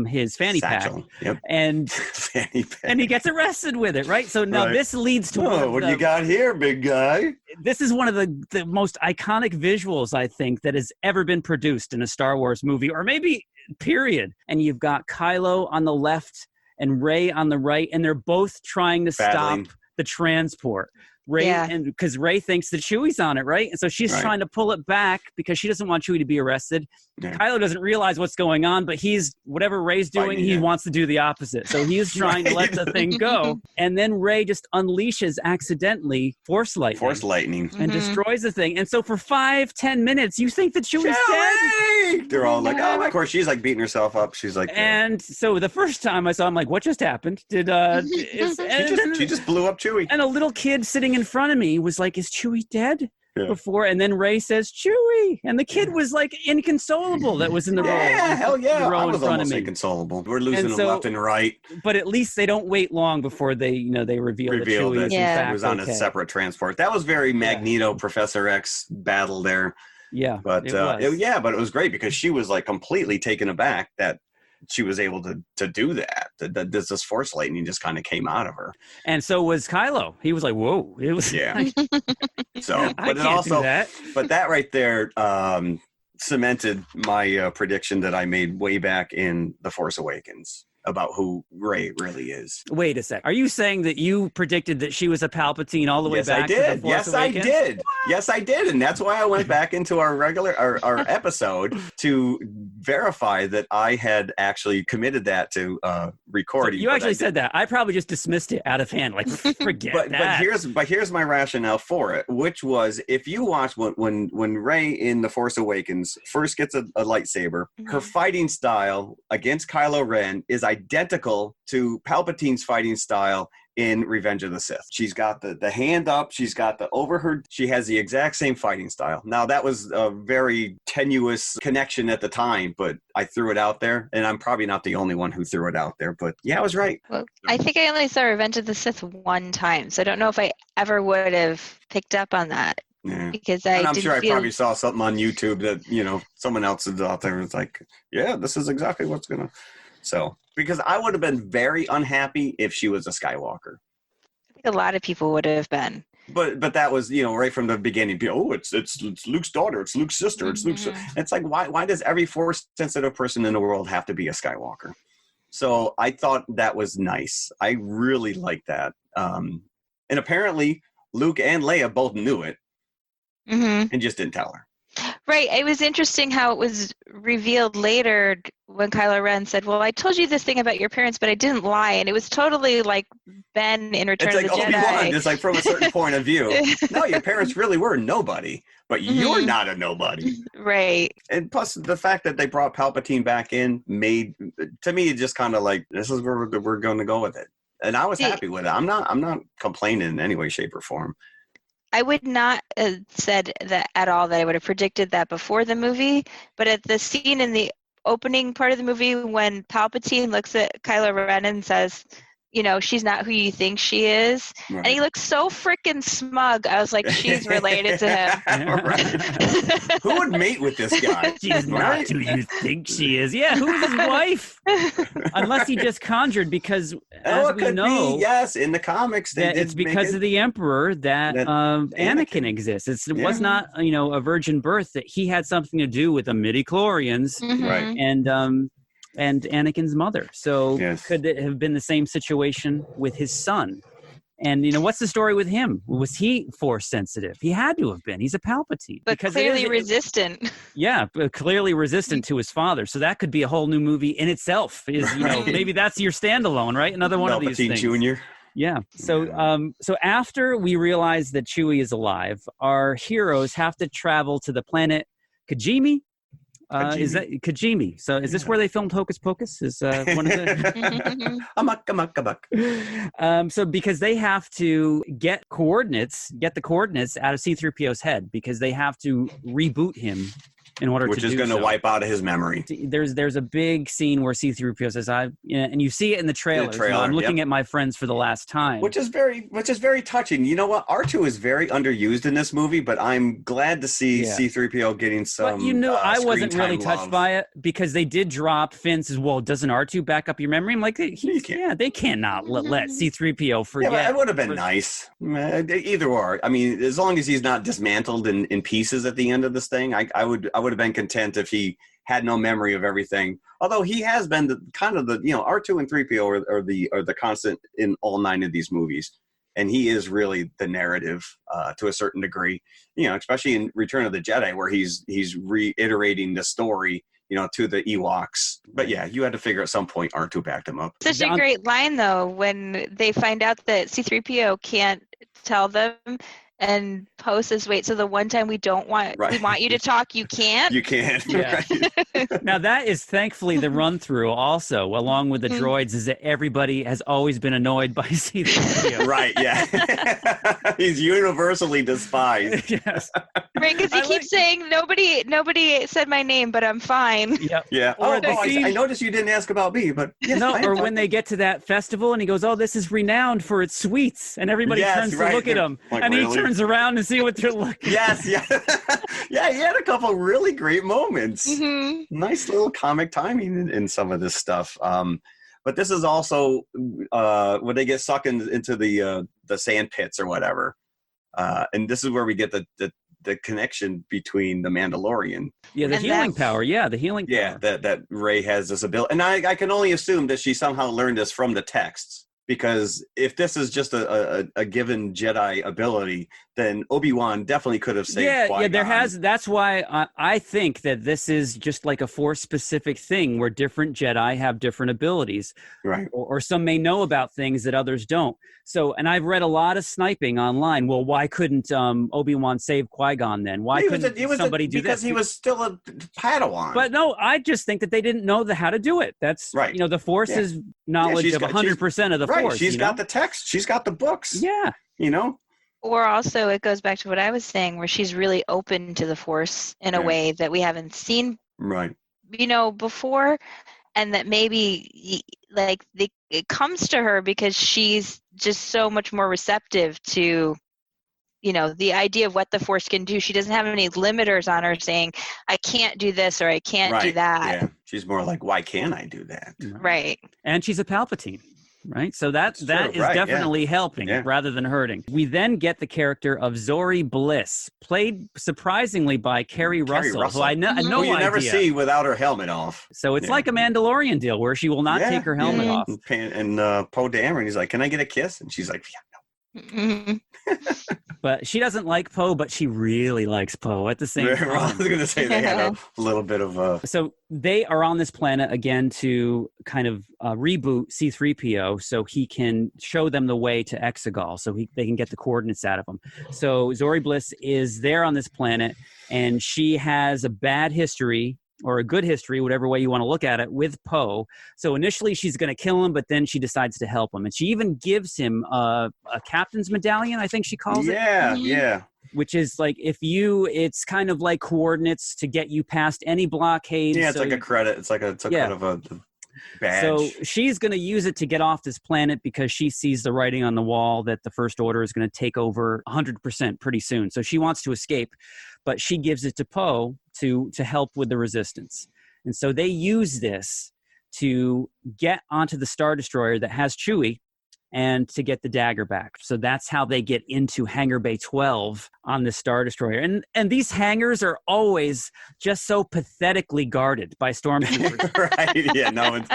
his fanny satchel. pack. Yep. And fanny pack. And he gets arrested with it, right? So now this leads to what do you got here, big guy? This is one of the most iconic visuals, I think, that has ever been produced in a Star Wars movie, or maybe period. And you've got Kylo on the left and Rey on the right, and they're both trying to stop the transport. Rey, and because Rey thinks that Chewie's on it, right? And so she's trying to pull it back because she doesn't want Chewie to be arrested. Yeah. Kylo doesn't realize what's going on, but whatever Rey's doing, he wants to do the opposite. So he's trying to let the thing go. And then Rey just unleashes accidentally Force lightning. And destroys the thing. And so for 5-10 minutes, you think that Chewie's dead. They're all like, oh, of course, she's like beating herself up. She's like, and so the first time I saw, I'm like, what just happened? She just blew up Chewie. And a little kid sitting in front of me was like, is Chewie dead? Before, and then Rey says Chewie, and the kid was like inconsolable. That was in the row. Hell yeah, the row I was in front almost of me. Inconsolable. We're losing them left and right. But at least they don't wait long before they reveal that Chewie is in fact it was on a separate transport. That was very Magneto Professor X battle there. Yeah, but but it was great because she was like completely taken aback that she was able to do that. This Force lightning just kind of came out of her. And so was Kylo. He was like, whoa. It was So, but it also, but that right there cemented my prediction that I made way back in The Force Awakens about who Rey really is. Wait a sec. Are you saying that you predicted that she was a Palpatine all the way back to The Force Awakens? Yes, I did. And that's why I went back into our episode to verify that I had actually committed that to recording. So you actually said that. I probably just dismissed it out of hand. Like, forget that. But here's my rationale for it, which was if you watch when Rey in The Force Awakens first gets a lightsaber, her fighting style against Kylo Ren is identical to Palpatine's fighting style in Revenge of the Sith. She's got the hand up, she's got she has the exact same fighting style. Now that was a very tenuous connection at the time, but I threw it out there, and I'm probably not the only one who threw it out there, but yeah, I was right. Well, I think I only saw Revenge of the Sith one time, so I don't know if I ever would have picked up on that. Yeah. Because I'm sure I probably saw something on YouTube that, someone else is out there was like, yeah, this is exactly what's gonna. So, because I would have been very unhappy if she was a Skywalker. I think a lot of people would have been. But that was, right from the beginning. Oh, it's Luke's daughter. It's Luke's sister. It's Luke's. It's like, why does every Force-sensitive person in the world have to be a Skywalker? So I thought that was nice. I really liked that. And apparently Luke and Leia both knew it and just didn't tell her. Right. It was interesting how it was revealed later when Kylo Ren said, well, I told you this thing about your parents, but I didn't lie. And it was totally like Ben in Return of the Jedi. Obi-Wan, it's like from a certain point of view. No, your parents really were nobody, but you're not a nobody. Right. And plus the fact that they brought Palpatine back in to me, just kind of like, this is where we're going to go with it. And I was happy with it. I'm not complaining in any way, shape, or form. I would not have said that at all, that I would have predicted that before the movie, but at the scene in the opening part of the movie when Palpatine looks at Kylo Ren and says, she's not who you think she is. Right. And he looks so freaking smug. I was like, she's related to him. Who would mate with this guy? She's not who you think she is. Yeah, who's his wife? Unless he just conjured, because as we know, yes, in the comics, it's because of the Emperor that Anakin exists. It was not, a virgin birth, that he had something to do with the midi-chlorians. Right. And and Anakin's mother. So Yes. could it have been the same situation with his son? And, what's the story with him? Was he force sensitive? He had to have been. He's a Palpatine. But clearly resistant. Yeah, but clearly resistant to his father. So that could be a whole new movie in itself. Maybe that's your standalone, right? Another one of these things. Jr. Yeah. So so after we realize that Chewie is alive, our heroes have to travel to the planet Kijimi. Is that Kijimi? So is this where they filmed Hocus Pocus? Is one of the Amok. So because they have to get the coordinates out of C-3PO's head, because they have to reboot him in order Which to is do going to so. wipe out of his memory. There's a big scene where C-3PO says, and you see it in the trailer. I'm looking at my friends for the last time. Which is very touching. You know what? R2 is very underused in this movie, but I'm glad to see C-3PO getting some. But I wasn't really touched love. by it, because they did drop Finn says, well, doesn't R2 back up your memory? I'm like, they cannot let C-3PO forget. Yeah, but it would have been nice. Either or. I mean, as long as he's not dismantled in pieces at the end of this thing, I would have been content if he had no memory of everything. Although he has been R2 and 3PO are the constant in all 9 of these movies, and he is really the narrative to a certain degree. Especially in Return of the Jedi, where he's reiterating the story, to the Ewoks. But yeah, you had to figure at some point R2 backed him up. Such a great line though, when they find out that C-3PO can't tell them. And Poe says, wait, so the one time we want you to talk, you can't? You can't. Yeah. Right. Now that is thankfully the run through also, along with the droids, is that everybody has always been annoyed by C-3PO. Right, yeah. He's universally despised. Yes. Right, because he keeps saying, nobody said my name, but I'm fine. Yep. Yeah. I noticed you didn't ask about me, but yes, or when they get to that festival and he goes, this is renowned for its sweets, and everybody turns to look at him, and really? He turns around and see what they're looking at. Yes, yeah. Yeah, he had a couple really great moments. Mm-hmm. Nice little comic timing in some of this stuff. But this is also when they get sucked into the sand pits or whatever. And this is where we get the connection between the Mandalorian. Yeah, the healing power. Yeah, the healing power. Yeah, that Rey has this ability. And I can only assume that she somehow learned this from the texts. Because if this is just a given Jedi ability, then Obi-Wan definitely could have saved Qui-Gon. Yeah, that's why I think that this is just like a Force-specific thing where different Jedi have different abilities. Right. Or some may know about things that others don't. So, and I've read a lot of sniping online. Well, why couldn't Obi-Wan save Qui-Gon then? Why couldn't somebody do because this? Because he was still a Padawan. But no, I just think that they didn't know how to do it. That's right. The Force is knowledge of 100% of the Force. She's got the text. She's got the books. Yeah. Or also, it goes back to what I was saying, where she's really open to the Force in a way that we haven't seen, before, and that maybe it comes to her because she's just so much more receptive to, the idea of what the Force can do. She doesn't have any limiters on her saying, I can't do this or I can't do that. Yeah. She's more like, why can't I do that? Right. And she's a Palpatine. Right, so that is definitely helping rather than hurting. We then get the character of Zori Bliss, played surprisingly by Kerry Russell, who I know who you never see without her helmet off. So it's like a Mandalorian deal where she will not take her helmet off. And Poe Dameron, he's like, "Can I get a kiss?" And she's like, "Yeah, no." But she doesn't like Poe, but she really likes Poe at the same time. I was going to say they had a little bit of So they are on this planet again to kind of reboot C-3PO so he can show them the way to Exegol so they can get the coordinates out of him. So Zori Bliss is there on this planet, and she has a bad history or a good history, whatever way you want to look at it, with Poe. So initially she's going to kill him, but then she decides to help him. And she even gives him a captain's medallion, I think she calls it. Yeah. Which is like, it's kind of like coordinates to get you past any blockade. Yeah, it's like a credit. It's like kind of a badge. So she's going to use it to get off this planet because she sees the writing on the wall that the First Order is going to take over 100% pretty soon. So she wants to escape, but she gives it to Poe to help with the resistance. And so they use this to get onto the Star Destroyer that has Chewie and to get the dagger back. So that's how they get into Hangar Bay 12 on the Star Destroyer. And these hangars are always just so pathetically guarded by stormtroopers. Right? Yeah, no one's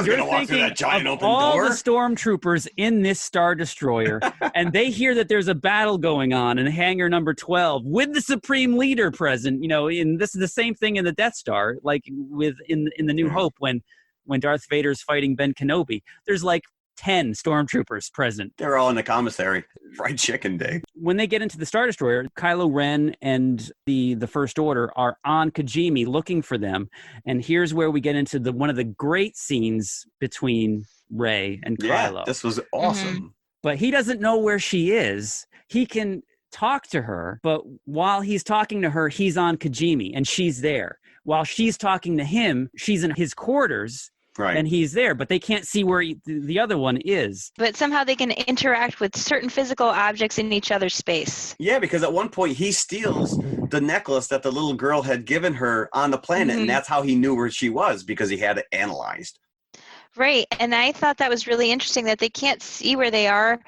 going to walk through that giant open all door. The stormtroopers in this Star Destroyer, and they hear that there's a battle going on in Hangar number 12 with the Supreme Leader present. And this is the same thing in the Death Star, like in the New Hope when Darth Vader's fighting Ben Kenobi. There's like 10 stormtroopers present. They're all in the commissary. Fried chicken day. When they get into the Star Destroyer, Kylo Ren and the First Order are on Kijimi looking for them. And here's where we get into one of the great scenes between Rey and Kylo. Yeah, this was awesome. Mm-hmm. But he doesn't know where she is. He can talk to her, but while he's talking to her, he's on Kijimi and she's there. While she's talking to him, she's in his quarters. Right. And he's there, but they can't see where the other one is. But somehow they can interact with certain physical objects in each other's space. Yeah, because at one point he steals the necklace that the little girl had given her on the planet, and that's how he knew where she was, because he had it analyzed. Right, and I thought that was really interesting that they can't see where they are,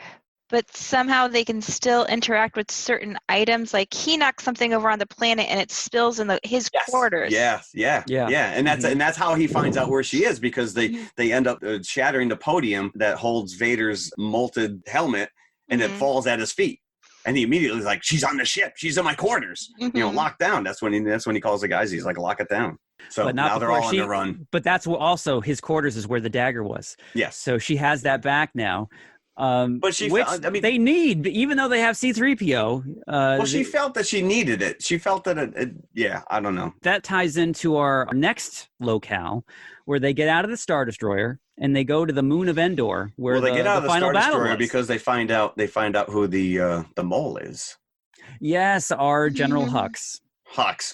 but somehow they can still interact with certain items. Like he knocks something over on the planet and it spills in his quarters. Yeah. And that's how he finds out where she is, because they end up shattering the podium that holds Vader's molted helmet, and it falls at his feet. And he immediately is like, "She's on the ship. She's in my quarters. Locked down." That's when he calls the guys. He's like, "Lock it down." So now they're all on the run. But that's also his quarters is where the dagger was. Yes. So she has that back now. But they need, even though they have C-3PO. She felt that she needed it. She felt that I don't know. That ties into our next locale, where they get out of the Star Destroyer and they go to the moon of Endor, where they get out of the final Star Destroyer was. Because they find out who the mole is. Yes, our General Hux.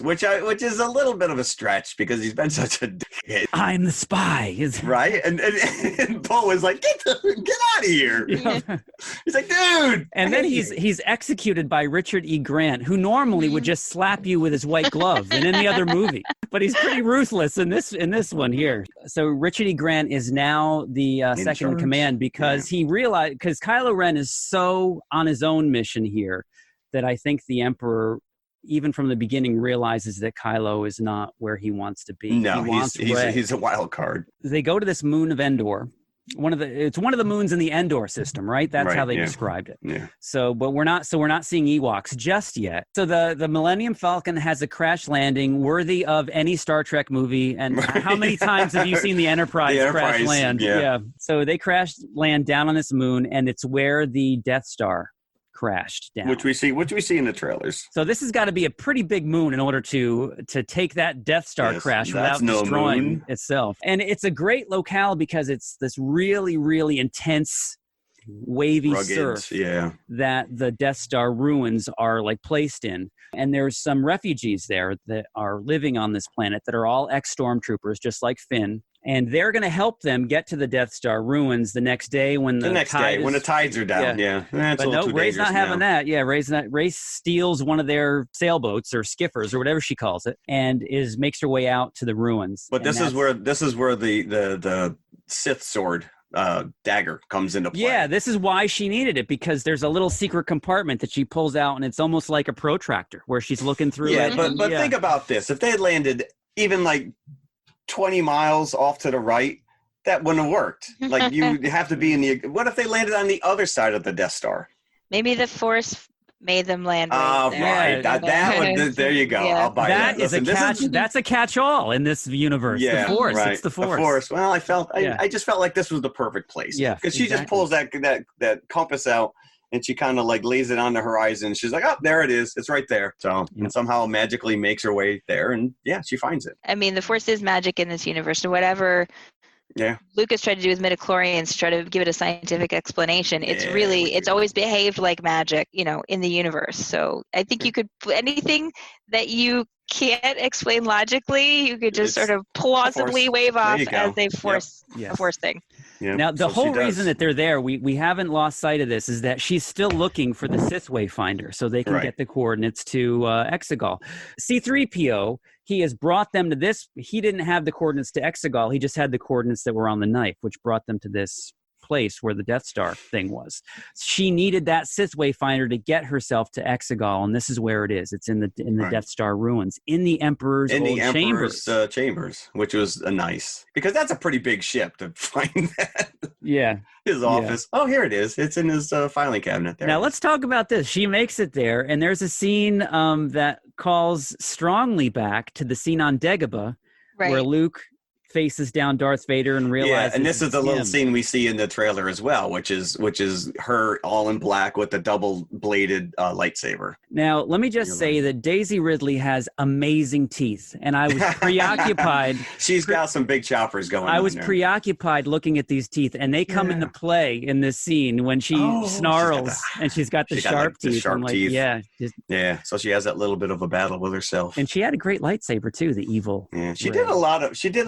Which is a little bit of a stretch, because he's been such a dickhead. I'm the spy, right? And Poe is like, get out of here. Yeah. He's like, dude. And then he's executed by Richard E. Grant, who normally would just slap you with his white glove in any other movie, but he's pretty ruthless in this one here. So Richard E. Grant is now the second in command, because he realized, because Kylo Ren is so on his own mission here, that I think the Emperor, even from the beginning, realizes that Kylo is not where he wants to be. No, he's a wild card. They go to this moon of Endor. It's one of the moons in the Endor system, right? That's how they described it. Yeah. So, but we're not seeing Ewoks just yet. So the Millennium Falcon has a crash landing worthy of any Star Trek movie. And how many times have you seen the Enterprise crash land? Yeah. So they crash land down on this moon, and it's where the Death Star crashed down, which we see in the trailers. So this has got to be a pretty big moon in order to take that Death Star crash without destroying itself. And it's a great locale because it's this really, really intense, wavy surf that the Death Star ruins are like placed in. And there's some refugees there that are living on this planet that are all ex-stormtroopers, just like Finn. And they're going to help them get to the Death Star ruins the next day when the tides are down. Yeah. But no, Rey's not having that. Yeah, Rey steals one of their sailboats or skiffers or whatever she calls it, and makes her way out to the ruins. But this is where the Sith sword dagger comes into play. Yeah, this is why she needed it, because there's a little secret compartment that she pulls out, and it's almost like a protractor where she's looking through it. But think about this. If they had landed even like 20 miles off to the right, that wouldn't have worked. Like, you have to be what if they landed on the other side of the Death Star? Maybe the Force made them land right there. Right. There you go. Yeah. I'll buy that. That's a catch-all in this universe. Yeah, the Force. Right. It's the Force. The Force. Well, I just felt like this was the perfect place. Yeah. Because she just pulls that compass out, and she kind of like lays it on the horizon. She's like, "Oh, there it is. It's right there." So and somehow magically makes her way there, and she finds it. I mean, the Force is magic in this universe, and whatever Lucas tried to do with midichlorians to try to give it a scientific explanation, it's always behaved like magic, in the universe. So I think you could anything that you can't explain logically, you could just sort of plausibly wave off as a force thing. Yep. Now, the whole reason that they're there, we haven't lost sight of this, is that she's still looking for the Sith Wayfinder so they can get the coordinates to Exegol. C-3PO, he has brought them to this. He didn't have the coordinates to Exegol. He just had the coordinates that were on the knife, which brought them to this place where the Death Star thing was. She needed that Sith Wayfinder to get herself to Exegol, and this is where it is. It's in the Right. Death Star ruins, in the Emperor's old chambers. Chambers, which was nice because that's a pretty big ship to find that. Yeah. His office. Yeah. Oh, here it is. It's in his filing cabinet there. Now let's talk about this. She makes it there, and there's a scene that calls strongly back to the scene on Dagobah, where Luke faces down Darth Vader and realizes. Yeah, and this is the little scene we see in the trailer as well, which is her all in black with the double-bladed lightsaber. Now, let me just say that Daisy Ridley has amazing teeth, and I was preoccupied. She's got some big choppers going on. I was preoccupied looking at these teeth, and they come into play in this scene when she snarls, and she's got the sharp teeth. The sharp teeth. Yeah. So she has that little bit of a battle with herself. And she had a great lightsaber too, the evil. Yeah, she did a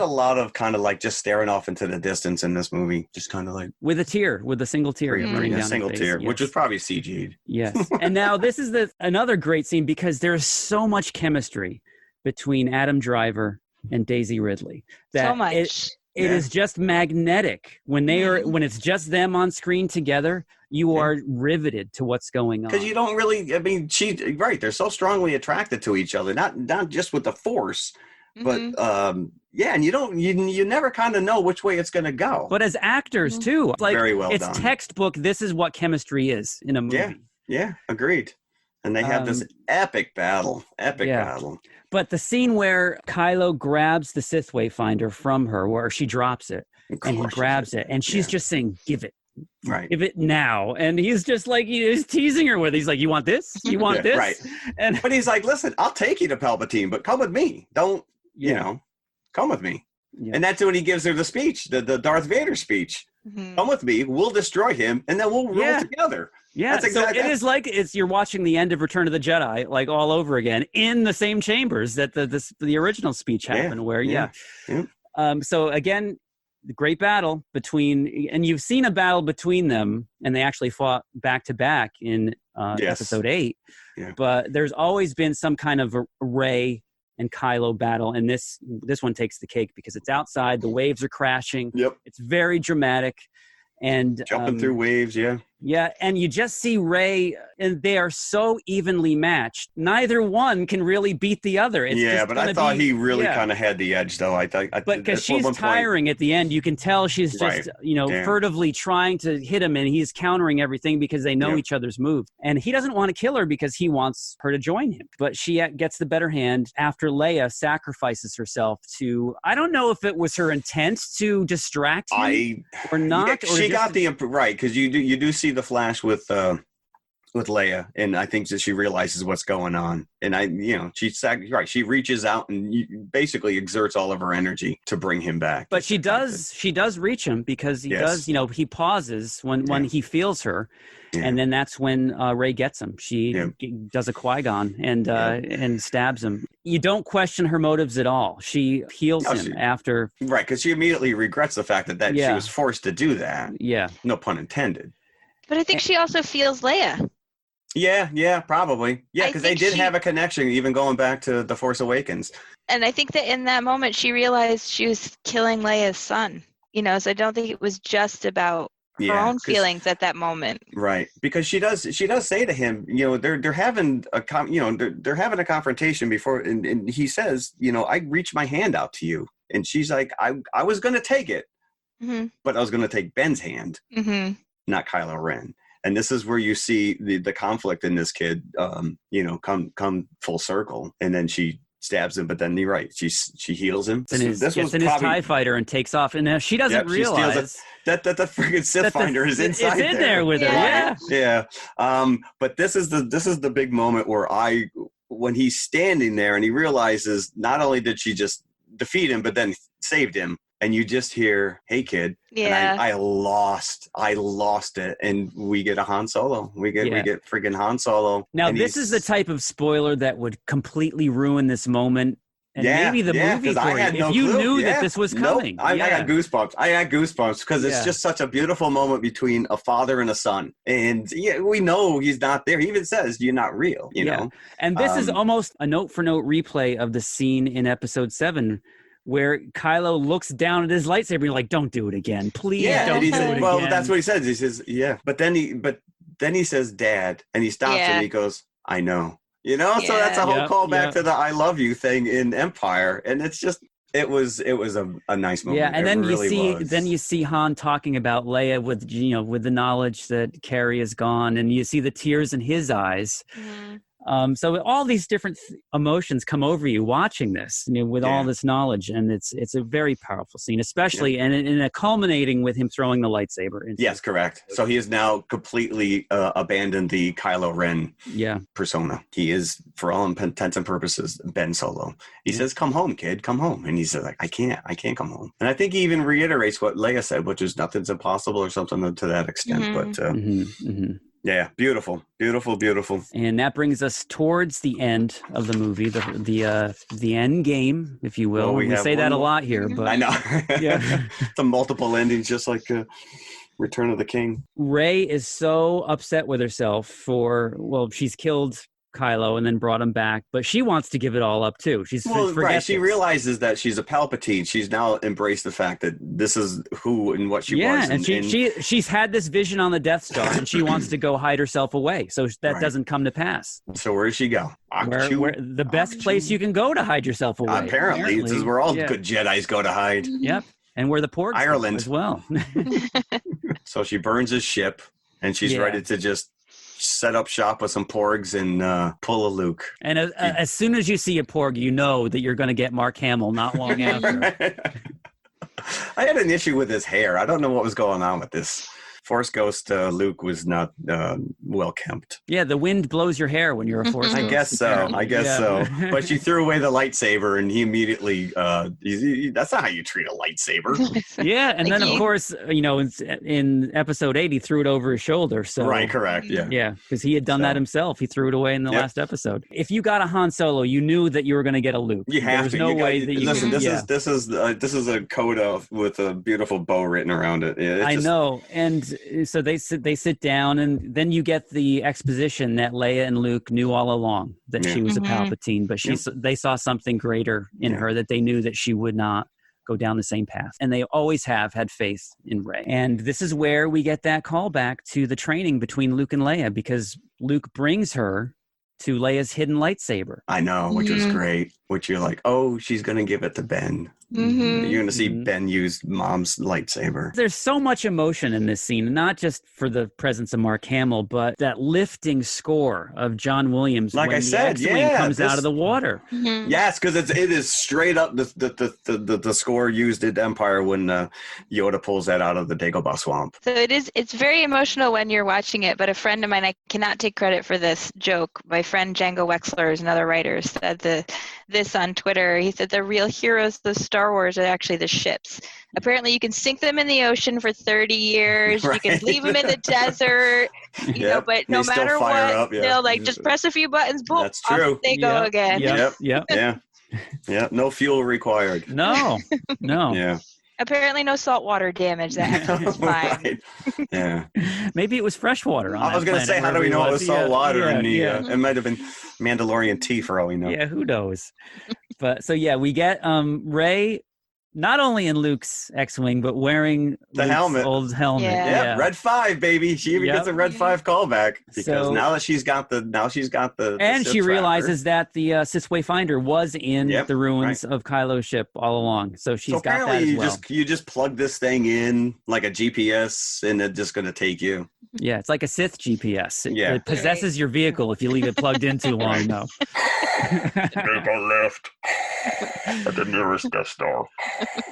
lot of kind of like just staring off into the distance in this movie, just kind of like with a single tear running down single tear, which was probably CG'd. Yes. And now this is another great scene because there's so much chemistry between Adam Driver and Daisy Ridley. So much. It is just magnetic when when it's just them on screen together. You are riveted to what's going on because you don't really. I mean, they're so strongly attracted to each other, not just with the Force. But and you never kind of know which way it's going to go. But as actors too, like very well it's done. Textbook. This is what chemistry is in a movie. Yeah, agreed. And they have this epic battle. But the scene where Kylo grabs the Sith Wayfinder from her, where she drops it, and he grabs it, and she's just saying, "Give it." Right. Give it now. And he's just like, he's teasing her with, he's like, you want this? You want this? Right. But he's like, listen, I'll take you to Palpatine, but come with me. Don't, come with me. Yeah. And that's when he gives her the speech, the Darth Vader speech. Mm-hmm. Come with me. We'll destroy him. And then we'll rule together. Yeah. That's exactly, so it is like you're watching the end of Return of the Jedi, like all over again in the same chambers that the original speech happened so again, the great battle between, and you've seen a battle between them, and they actually fought back to back in episode 8. Yeah. But there's always been some kind of a Rey and Kylo battle, and this one takes the cake because it's outside. The waves are crashing. Yep. It's very dramatic, and jumping through waves. Yeah. Yeah, and you just see Rey, and they are so evenly matched. Neither one can really beat the other. It's but I thought he really kind of had the edge, though. But because she's tiring at the end, you can tell she's just, furtively trying to hit him, and he's countering everything because they know each other's moves. And he doesn't want to kill her because he wants her to join him. But she gets the better hand after Leia sacrifices herself to, I don't know if it was her intent to distract him or not. She got the, right, because you do see the flash with Leia, and I think that she realizes what's going on, and she reaches out and basically exerts all of her energy to bring him back. But she does reach him because he pauses when he feels her, and then that's when Rey gets him. She does a Qui-Gon and stabs him. You don't question her motives at all. She heals him after, right? Because she immediately regrets the fact that she was forced to do that. Yeah, no pun intended. But I think she also feels Leia. Yeah, probably. Yeah, because they did have a connection, even going back to The Force Awakens. And I think that in that moment, she realized she was killing Leia's son. So I don't think it was just about her own feelings at that moment. Right, because she does say to him, they're having they're having a confrontation before, and he says, I reached my hand out to you, and she's like, I was going to take it, but I was going to take Ben's hand. Mm-hmm. Not Kylo Ren. And this is where you see the conflict in this kid, come full circle. And then she stabs him, but then you're right. She heals him. This was in his TIE fighter and takes off. And she doesn't realize that the freaking Sith finder is inside. It's in there with her. Yeah. But this is the big moment where when he's standing there and he realizes not only did she just defeat him, but then saved him. And you just hear, "Hey, kid!" Yeah. And I lost it, and we get a Han Solo. We get friggin' Han Solo. Now, this is the type of spoiler that would completely ruin this moment, and maybe the movie for you. If you knew that this was coming, I got goosebumps. I got goosebumps because it's just such a beautiful moment between a father and a son, and we know he's not there. He even says, "You're not real," you know. And this is almost a note-for-note replay of the scene in Episode 7. where Kylo looks down at his lightsaber and you're like, don't do it again. Please don't do it again. Well, that's what he says. He says, yeah. But then he says, Dad, and he stops and he goes, I know. You know, so that's a whole callback to the I love you thing in Empire. And it's just, it was a nice moment. Yeah, and then really you see Han talking about Leia with the knowledge that Carrie is gone, and you see the tears in his eyes. Mm-hmm. So all these different emotions come over you watching this, with all this knowledge, and it's a very powerful scene, especially and culminating with him throwing the lightsaber. Yes, correct. So he has now completely abandoned the Kylo Ren persona. He is, for all intents and purposes, Ben Solo. He says, "Come home, kid, come home," and he says, "Like I can't come home." And I think he even reiterates what Leia said, which is nothing's impossible or something to that extent. Mm-hmm. But. Yeah, beautiful. And that brings us towards the end of the movie, the end game, if you will. We say that a lot here, but I know. The multiple endings, just like Return of the King. Rey is so upset with herself she's killed Kylo and then brought him back, but she wants to give it all up too. She realizes that she's a Palpatine. She's now embraced the fact that this is who and what she was. And she's had this vision on the Death Star, and she wants to go hide herself away, so that doesn't come to pass. So where does she go? Where the best place you can go to hide yourself away. Apparently. This is where all good Jedis go to hide. Yep, and where the Porgs Ireland as well. So she burns his ship, and she's ready to just set up shop with some porgs and pull a Luke. And as soon as you see a porg, you know that you're going to get Mark Hamill not long after. I had an issue with his hair. I don't know what was going on with this. Force Ghost Luke was not well kempt. Yeah, the wind blows your hair when you're a Force Ghost. I guess so. But she threw away the lightsaber, and he immediately, that's not how you treat a lightsaber. Yeah, and then, of course, in Episode 8, he threw it over his shoulder. So right, correct, yeah. Yeah, because he had done that himself. He threw it away in the last episode. If you got a Han Solo, you knew that you were going to get a Luke. You have to. No way that you listen, this is a coda with a beautiful bow written around it. Yeah, I know, and so they sit down, and then you get the exposition that Leia and Luke knew all along that she was a Palpatine, but they saw something greater in her, that they knew that she would not go down the same path. And they always have had faith in Rey. And this is where we get that callback to the training between Luke and Leia, because Luke brings her to Leia's hidden lightsaber. I know, which was great. Which you're like, oh, she's going to give it to Ben. Mm-hmm. You're going to see Ben use Mom's lightsaber. There's so much emotion in this scene, not just for the presence of Mark Hamill, but that lifting score of John Williams like when I said, the X-Wing comes out of the water. Mm-hmm. Yes, because it is straight up the score used in Empire when Yoda pulls that out of the Dagobah swamp. So it's very emotional when you're watching it, but a friend of mine, I cannot take credit for this joke. My friend Django Wexler is another writer, said this on Twitter. He said the real heroes of Star Wars are actually the ships. Apparently you can sink them in the ocean for 30 years. Right. You can leave them in the desert, you know, but no matter what, they'll just press a few buttons, boom, that's true. Off they go again. Yeah. No fuel required. No. Yeah. Apparently no saltwater damage. That is fine. Right. Yeah. Maybe it was fresh water. I was going to say, how do we know it was salt water? It might have been Mandalorian tea for all we know. Yeah, who knows? But so we get Rey not only in Luke's X-Wing, but wearing the Luke's old helmet. Yeah, Red 5, baby. She even gets a Red 5 callback because now she's got the and she realizes that the Sith Wayfinder was in the ruins of Kylo's ship all along. So she's got that as well. You just plug this thing in like a GPS, and it's just going to take you. Yeah, it's like a Sith GPS. It possesses your vehicle if you leave it plugged in too long. No. Go left at the nearest Death Star.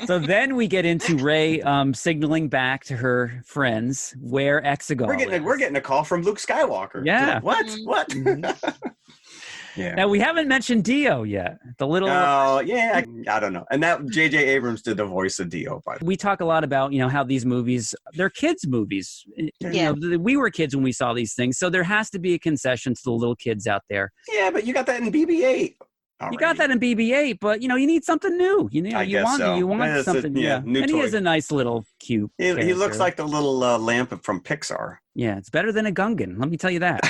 So then we get into Rey signaling back to her friends where Exegol We're getting a call from Luke Skywalker. Yeah. What? Yeah. Now we haven't mentioned Dio yet. The little. Oh yeah, I don't know. And that J.J. Abrams did the voice of Dio. By the way. We talk a lot about how these movies, they're kids' movies. Yeah. We were kids when we saw these things, so there has to be a concession to the little kids out there. Yeah, but you got that in BB-8. You got that in BB-8, but you need something new. You want something. Yeah, new and toy. He is a nice little cute. He looks like the little lamp from Pixar. Yeah, it's better than a Gungan. Let me tell you that.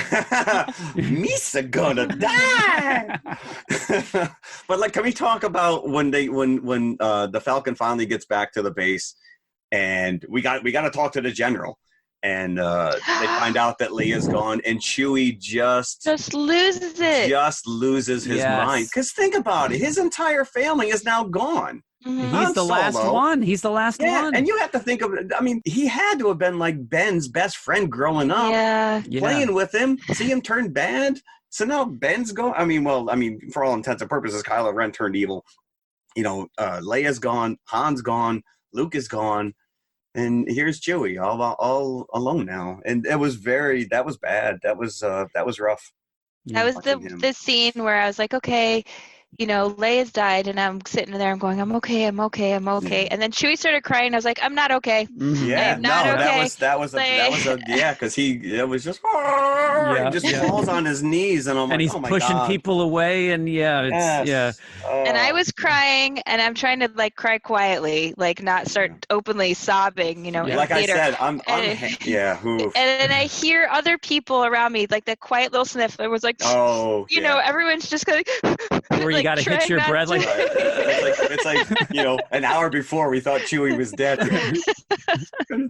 Misa gonna die. But can we talk about when the Falcon finally gets back to the base, and we got to talk to the general. And they find out that Leia's gone, and Chewie just loses it. Just loses his mind. Because think about it, his entire family is now gone. Mm-hmm. He's the last one. He's the last one. And you have to think of it. I mean, he had to have been like Ben's best friend growing up, playing with him, see him turn bad. So now Ben's gone. I mean, for all intents and purposes, Kylo Ren turned evil. Leia's gone, Han's gone, Luke is gone. And here's Chewie all alone now, and that was bad. That was rough. That was the scene where I was like, okay, Leia's died, and I'm sitting there, I'm going, I'm okay. Yeah. And then Chewie started crying. I was like, I'm not okay. Yeah, that was because it was just falls on his knees, and I'm and he's pushing people away, and and I was crying, and I'm trying to cry quietly, not start openly sobbing, in like the theater. I said, and I hear other people around me, the quiet little sniffler was everyone's just going. Where you got to hit your breath it's like an hour before we thought Chewie was dead.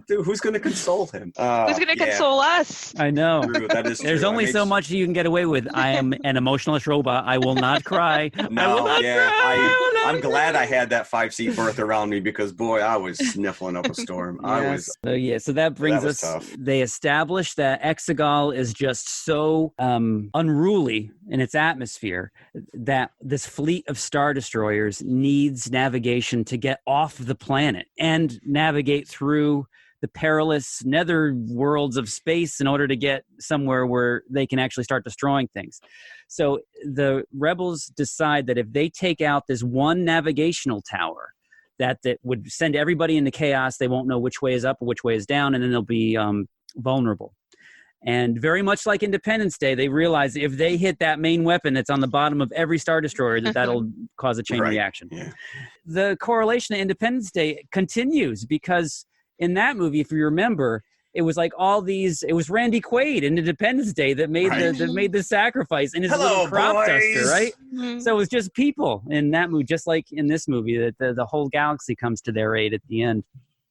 Who's going to console him? Who's going to console us? I know. That is true. There's only so much you can get away with. I am an emotionless robot. I will not cry. I'm glad I had that 5-seat berth around me because boy, I was sniffling up a storm. So that brings us. Tough. They established that Exegol is just so unruly in its atmosphere that this fleet of Star Destroyers needs navigation to get off the planet and navigate through the perilous nether worlds of space in order to get somewhere where they can actually start destroying things. So the rebels decide that if they take out this one navigational tower, that would send everybody into chaos. They won't know which way is up or which way is down, and then they'll be vulnerable. And very much like Independence Day, they realize if they hit that main weapon that's on the bottom of every Star Destroyer, that'll cause a chain reaction. Yeah. The correlation to Independence Day continues because in that movie, if you remember, it was it was Randy Quaid in Independence Day that made the sacrifice in his little crop duster, right? Mm-hmm. So it was just people in that movie, just like in this movie, that the whole galaxy comes to their aid at the end.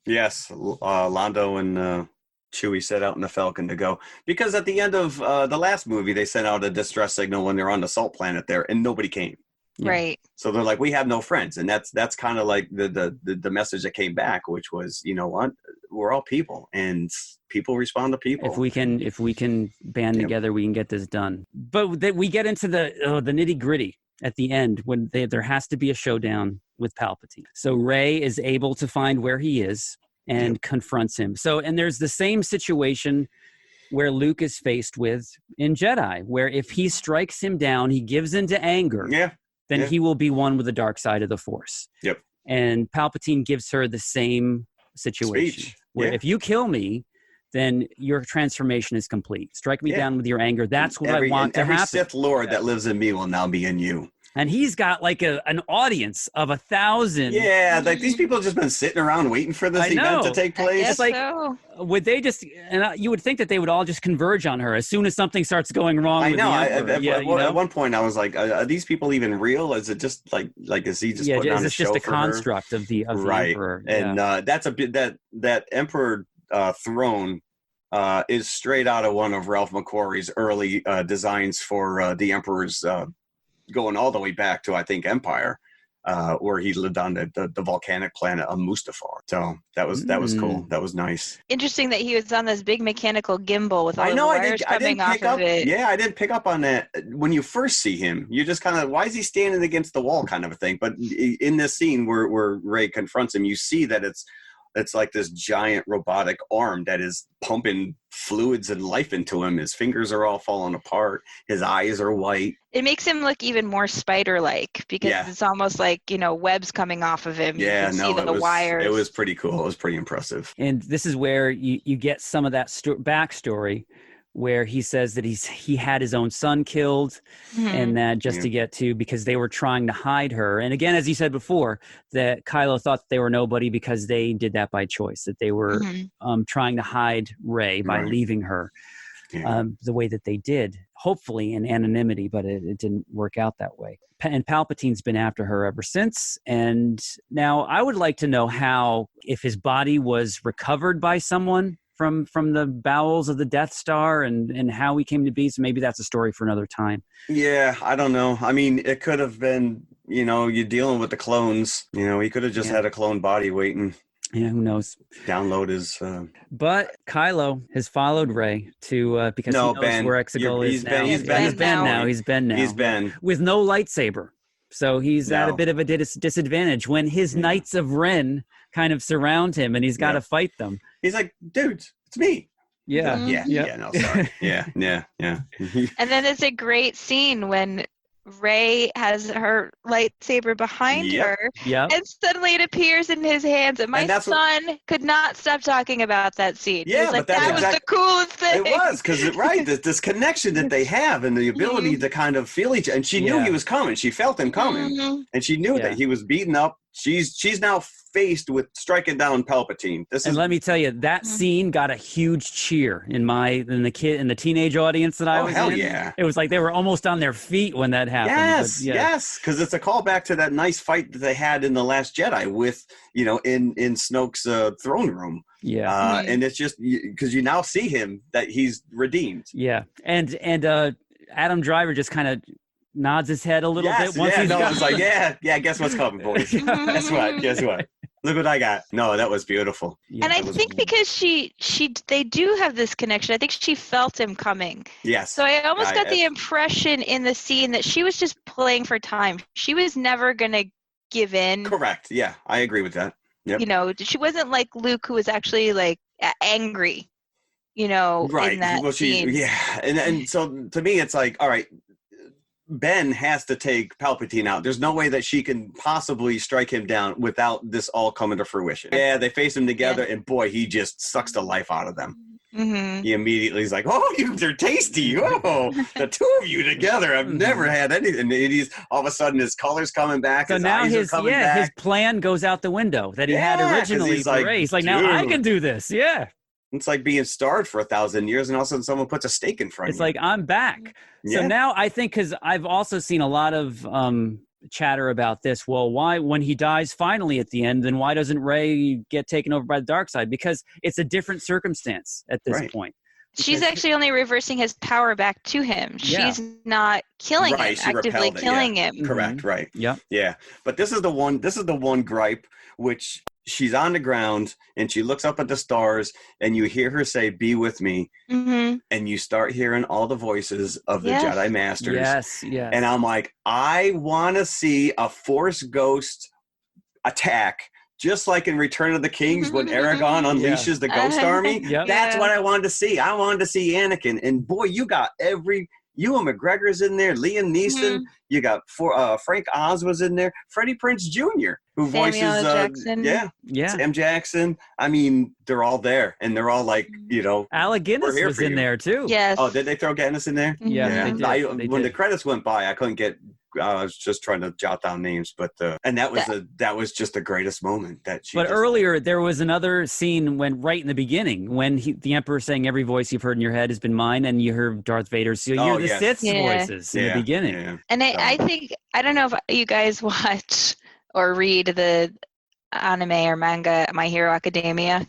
Yes, Lando and Chewie set out in the Falcon to go, because at the end of the last movie they sent out a distress signal when they're on the salt planet there, and nobody came. Right. So they're like, we have no friends, and that's kind of like the message that came back, which was, you know what, we're all people, and people respond to people. If we can band together, we can get this done. But we get into the nitty gritty at the end when there has to be a showdown with Palpatine. So Rey is able to find where he is and confronts him. So, and there's the same situation where Luke is faced with in Jedi, where if he strikes him down, he gives into anger, then he will be one with the dark side of the Force. Yep. And Palpatine gives her the same situation, where if you kill me, then your transformation is complete. Strike me down with your anger. That's what I want to happen. Every Sith Lord that lives in me will now be in you. And he's got like an audience of 1,000. Yeah, like these people have just been sitting around waiting for this event to take place. It's like, so. Would they just? And you would think that they would all just converge on her as soon as something starts going wrong. I know. At one point, I was like, "Are these people even real? Is it just like is he just putting on a show for her?" Just a construct of the Emperor. And that's a bit that Emperor throne is straight out of one of Ralph McQuarrie's early designs for the Emperor's. Going all the way back to, I think, Empire, where he lived on the volcanic planet of Mustafar. So that was cool. That was nice. Interesting that he was on this big mechanical gimbal with all the wires coming off of it. Yeah, I didn't pick up on that. When you first see him, you're just kind of, why is he standing against the wall kind of a thing? But in this scene where Rey confronts him, you see that it's like this giant robotic arm that is pumping fluids and life into him. His fingers are all falling apart. His eyes are white. It makes him look even more spider-like because it's almost like, webs coming off of him. Yeah, you can see the wires. It was pretty cool. It was pretty impressive. And this is where you get some of that backstory where he says that he had his own son killed, and that just to get to, because they were trying to hide her. And again, as you said before, that Kylo thought that they were nobody because they did that by choice, that they were trying to hide Rey by leaving her the way that they did, hopefully in anonymity, but it didn't work out that way. And Palpatine's been after her ever since. And now I would like to know how, if his body was recovered by someone from the bowels of the Death Star, and how he came to be. So maybe that's a story for another time. Yeah, I don't know. I mean, it could have been, you're dealing with the clones. He could have just had a clone body waiting. Yeah, who knows? Download his. But Kylo has followed Rey to because he knows Ben, where Exegol is now. He's Ben now. He's Ben with no lightsaber. So he's at a bit of a disadvantage when his Knights of Ren kind of surround him, and he's got to fight them. He's like, dude, it's me. Yeah. No, sorry. yeah. And then it's a great scene when Rey has her lightsaber behind her, and suddenly it appears in his hands. And my son could not stop talking about that scene. Yeah, he was like, that was the coolest thing. It was, because this connection that they have, and the ability to kind of feel each. And she knew he was coming. She felt him coming, and she knew that he was beaten up. She's now faced with striking down Palpatine. Let me tell you, that scene got a huge cheer in the teenage audience that I was in. Oh, hell yeah. It was like they were almost on their feet when that happened. Yes, because it's a callback to that nice fight that they had in The Last Jedi with, in Snoke's throne room. Yeah. And it's just because you now see him that he's redeemed. Yeah. And Adam Driver just kind of nods his head a little bit. It's like, guess what's coming, boys. Guess what? Look what I got. No, that was beautiful. Yeah, and I think because they do have this connection, I think she felt him coming. Yes. So I almost got the impression in the scene that she was just playing for time. She was never going to give in. Correct. Yeah, I agree with that. Yep. She wasn't like Luke, who was actually like angry, in that scene. And so to me, it's like, all right, Ben has to take Palpatine out. There's no way that she can possibly strike him down without this all coming to fruition. Yeah, they face him together, and boy, he just sucks the life out of them. Mm-hmm. He immediately is like, "Oh, they're tasty! Oh, the two of you together. I've never had anything." And he's all of a sudden his color's coming back. So his now eyes are coming back. His plan goes out the window that he had originally for Rey. He's like, now I can do this. Yeah. It's like being starved for 1,000 years, and all of a sudden someone puts a steak in front of you. It's like, I'm back. So now I think, because I've also seen a lot of chatter about this. Well, why, when he dies finally at the end, then why doesn't Rey get taken over by the dark side? Because it's a different circumstance at this point. She's actually only reversing his power back to him. She's not killing him, actively killing him. Correct, right. Yeah. Yeah. But this is the one gripe, which she's on the ground and she looks up at the stars and you hear her say, "Be with me." Mm-hmm. And you start hearing all the voices of the Jedi Masters. Yes. And I'm like, I want to see a Force ghost attack, just like in Return of the Kings when Aragorn unleashes the Ghost Army. That's what I wanted to see. I wanted to see Anakin. And boy, you got Ewan McGregor's in there, Liam Neeson. You got Frank Oz was in there, Freddie Prinze Jr., who voices Jackson. Sam Jackson. I mean, they're all there, and they're all like, Alec Guinness was in there too. Yes. Oh, did they throw Guinness in there? Yeah. They when did. the credits went by, I couldn't get. I was just trying to jot down names, but and that was just the greatest moment that she. But earlier there was another scene right in the beginning when the Emperor's saying, "Every voice you've heard in your head has been mine," and you heard Darth Vader. So you hear the Sith's voices in the beginning. Yeah. And I think, I don't know if you guys watch or read the anime or manga My Hero Academia.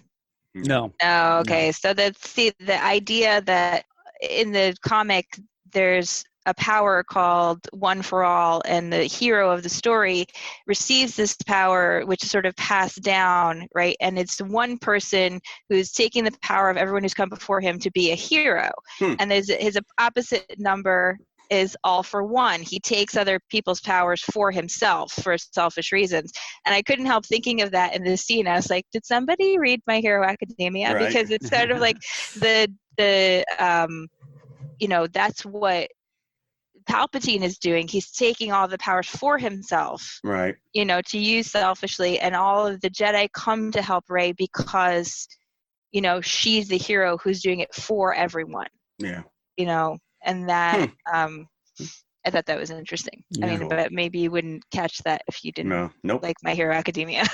No. Oh, okay. No. So the idea that in the comic there's a power called One for All, and the hero of the story receives this power, which is sort of passed down, right? And it's one person who's taking the power of everyone who's come before him to be a hero. And his opposite number is All for One. He takes other people's powers for himself for selfish reasons. And I couldn't help thinking of that in this scene. I was like, did somebody read My Hero Academia? Right. Because it's sort of like that's what Palpatine is doing. He's taking all the powers for himself, right? To use selfishly, and all of the Jedi come to help Rey because, she's the hero who's doing it for everyone. Yeah. You know, and that I thought that was interesting. Yeah. I mean, Cool. but maybe you wouldn't catch that if you didn't No. Nope. like My Hero Academia.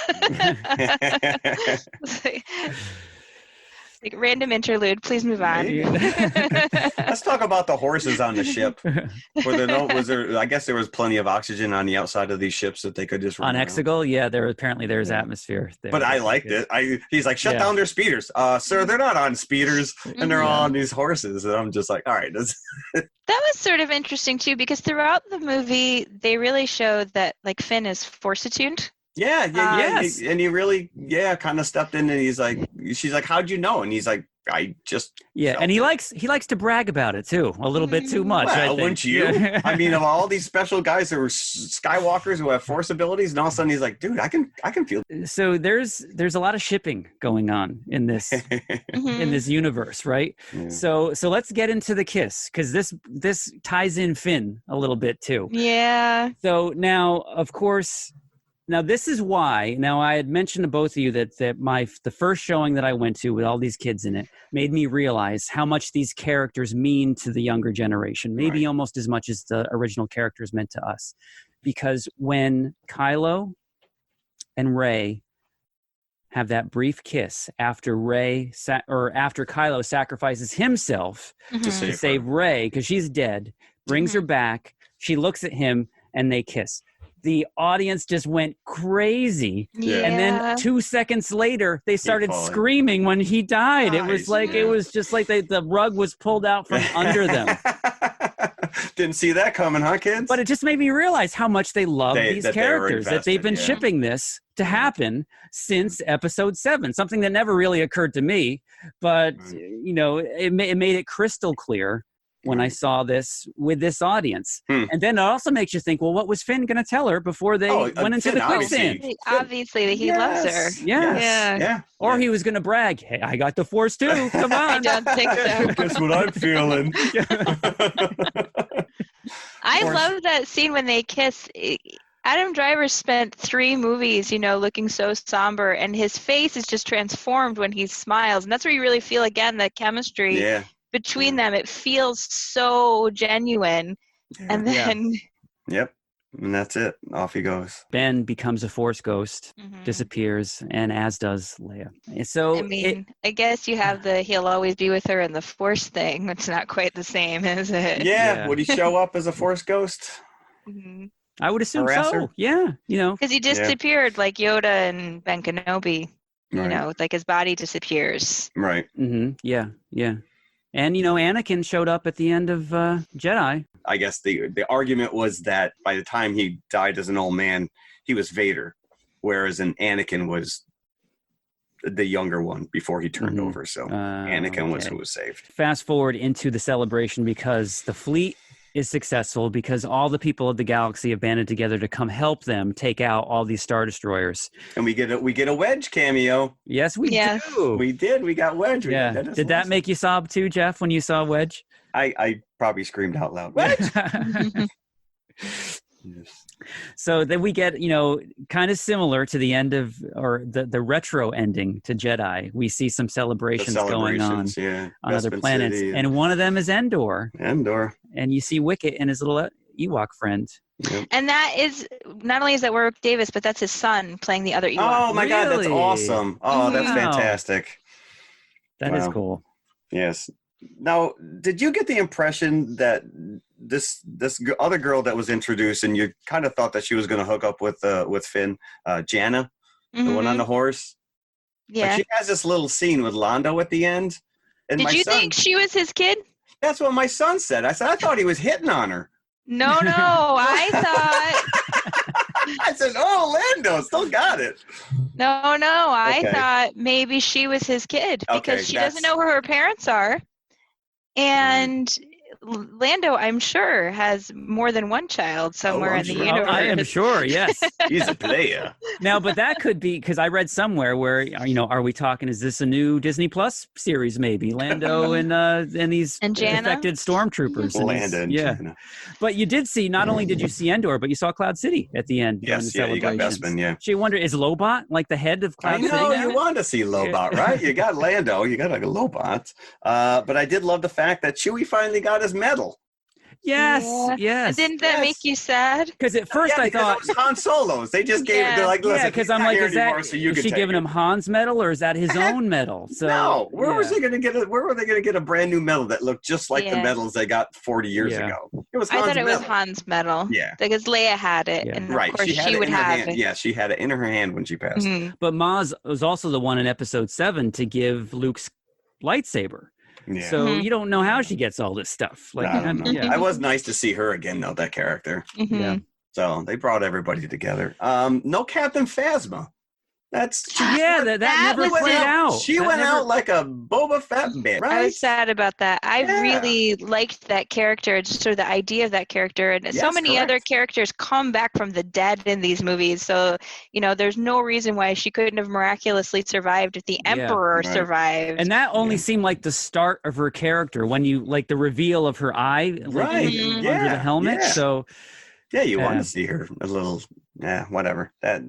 Like random interlude. Please move on. Let's talk about the horses on the ship. I guess there was plenty of oxygen on the outside of these ships that they could just run On around. Exegol, yeah, there's atmosphere there. But I liked it. He's like, shut down their speeders. Sir, they're not on speeders, and they're all on these horses. And I'm just like, all right. That was sort of interesting too, because throughout the movie, they really showed that like Finn is force attuned. Yeah. Yes. And he really, kind of stepped in, and she's like, how'd you know? And he's like, I just and he likes to brag about it too, a little bit too much. Well, I think. wouldn't you? Yeah. I mean, of all these special guys who are Skywalkers who have force abilities, and all of a sudden he's like, dude, I can feel. So there's a lot of shipping going on in this in this universe, right? Yeah. So let's get into the kiss, because this ties in Finn a little bit too. Yeah. So now, of course. Now, this is why. Now, I had mentioned to both of you that the first showing that I went to with all these kids in it made me realize how much these characters mean to the younger generation, maybe almost as much as the original characters meant to us. Because when Kylo and Rey have that brief kiss after after Kylo sacrifices himself To to save save Rey because she's dead, brings her back, she looks at him, and they kiss. The audience just went crazy. Yeah. And then 2 seconds later, they started screaming when he died. It was like, it was just like the rug was pulled out from under them. Didn't see that coming, huh, kids? But it just made me realize how much they love these characters, that they've been invested, shipping this to happen since episode 7, something that never really occurred to me. But, you know, it made it crystal clear when I saw this with this audience. And then it also makes you think, well, what was Finn going to tell her before they went into the quicksand? Obviously, that he loves her. Yeah. Or he was going to brag, hey, I got the Force too. Come on. I don't think so. Guess what I'm feeling. I love that scene when they kiss. Adam Driver spent 3 movies, you know, looking so somber, and his face is just transformed when he smiles. And that's where you really feel, again, the chemistry between them. It feels so genuine. And then Yep. And that's it. Off he goes. Ben becomes a Force ghost, disappears, and as does Leia. And so I mean, I guess you have the he'll always be with her and the Force thing, which is not quite the same, is it? Yeah. Would he show up as a Force ghost? I would assume Harasser? so. Yeah. You know, because he disappeared like Yoda and Ben Kenobi. You know, like his body disappears. Right. Yeah. And, you know, Anakin showed up at the end of Jedi. I guess the argument was that by the time he died as an old man, he was Vader, whereas Anakin was the younger one before he turned over. So Anakin was who was saved. Fast forward into the celebration because the fleet is successful, because all the people of the galaxy have banded together to come help them take out all these Star Destroyers. And we get a Wedge cameo. Yes, we do. We did. We got Wedge. Did that make you sob too, Jeff, when you saw Wedge? I probably screamed out loud. Wedge! So then we get, you know, kind of similar to the end of, or the retro ending to Jedi. We see some celebrations going on other planets. And one of them is Endor. And you see Wicket and his little Ewok friend. Yep. And that is, not only is that Warwick Davis, but that's his son playing the other Ewok. Oh my God, that's awesome. Oh, that's fantastic. That is cool. Yes. Now, did you get the impression that this other girl that was introduced, and you kind of thought that she was going to hook up with Finn, Janna, the one on the horse? Yeah. Like, she has this little scene with Londo at the end. And Did you think she was his kid? That's what my son said. I thought he was hitting on her. No, I thought. I said, oh, Lando, still got it. No, I thought maybe she was his kid because she doesn't know who her parents are. And Lando, I'm sure, has more than one child somewhere I'm in the sure. universe. I am sure, yes. He's a player. Now, but that could be because I read somewhere where, are we talking? Is this a new Disney Plus series? Maybe Lando and these And Janna? defected stormtroopers. Lando and Janna. But you did see. Not only did you see Endor, but you saw Cloud City at the end. Yes, during the you got celebrations. Bespin, yeah. She wondered, is Lobot like the head of Cloud I know, City? you want to see Lobot, right? You got Lando, you got a Lobot. But I did love the fact that Chewie finally got his medal. Yes, Yeah. yes. And didn't that make you sad? Because at first I thought it was Han Solo's. They just gave it. They're like, listen, because he's I'm not like, here is that anymore, so you is can she take giving it. him Han's medal or is that his own medal? So No, where was they going to get it? Where were they going to get a brand new medal that looked just like the Yeah. medals they got 40 years Yeah. ago? It was I Han's thought it was medal. Han's medal. Yeah. Because Leia had it, Yeah. and of Right, course she, had she it would in her have hand. it. Yeah, she had it in her hand when she passed. Mhm. But Maz was also the one in Episode 7 to give Luke's lightsaber. Yeah. So Mhm. you don't know how she gets all this stuff. Like, I don't know. yeah. I was nice to see her again, though, that character. Mhm. Yeah. So they brought everybody together. No Captain Phasma. That's Yeah, that never was played it. out. She That went never- out like a Boba Fett bit, I right? was sad about that. I Yeah. really liked that character, just sort of the idea of that character. And so Yes, many correct. other characters come back from the dead in these movies. So, there's no reason why she couldn't have miraculously survived if the Yeah, Emperor right. survived. And that only Yeah. seemed like the start of her character when you like the reveal of her eye like, Right. Mhm. under the Yeah, helmet. yeah. So Yeah, you want Yeah. to see her a little. Yeah, whatever. That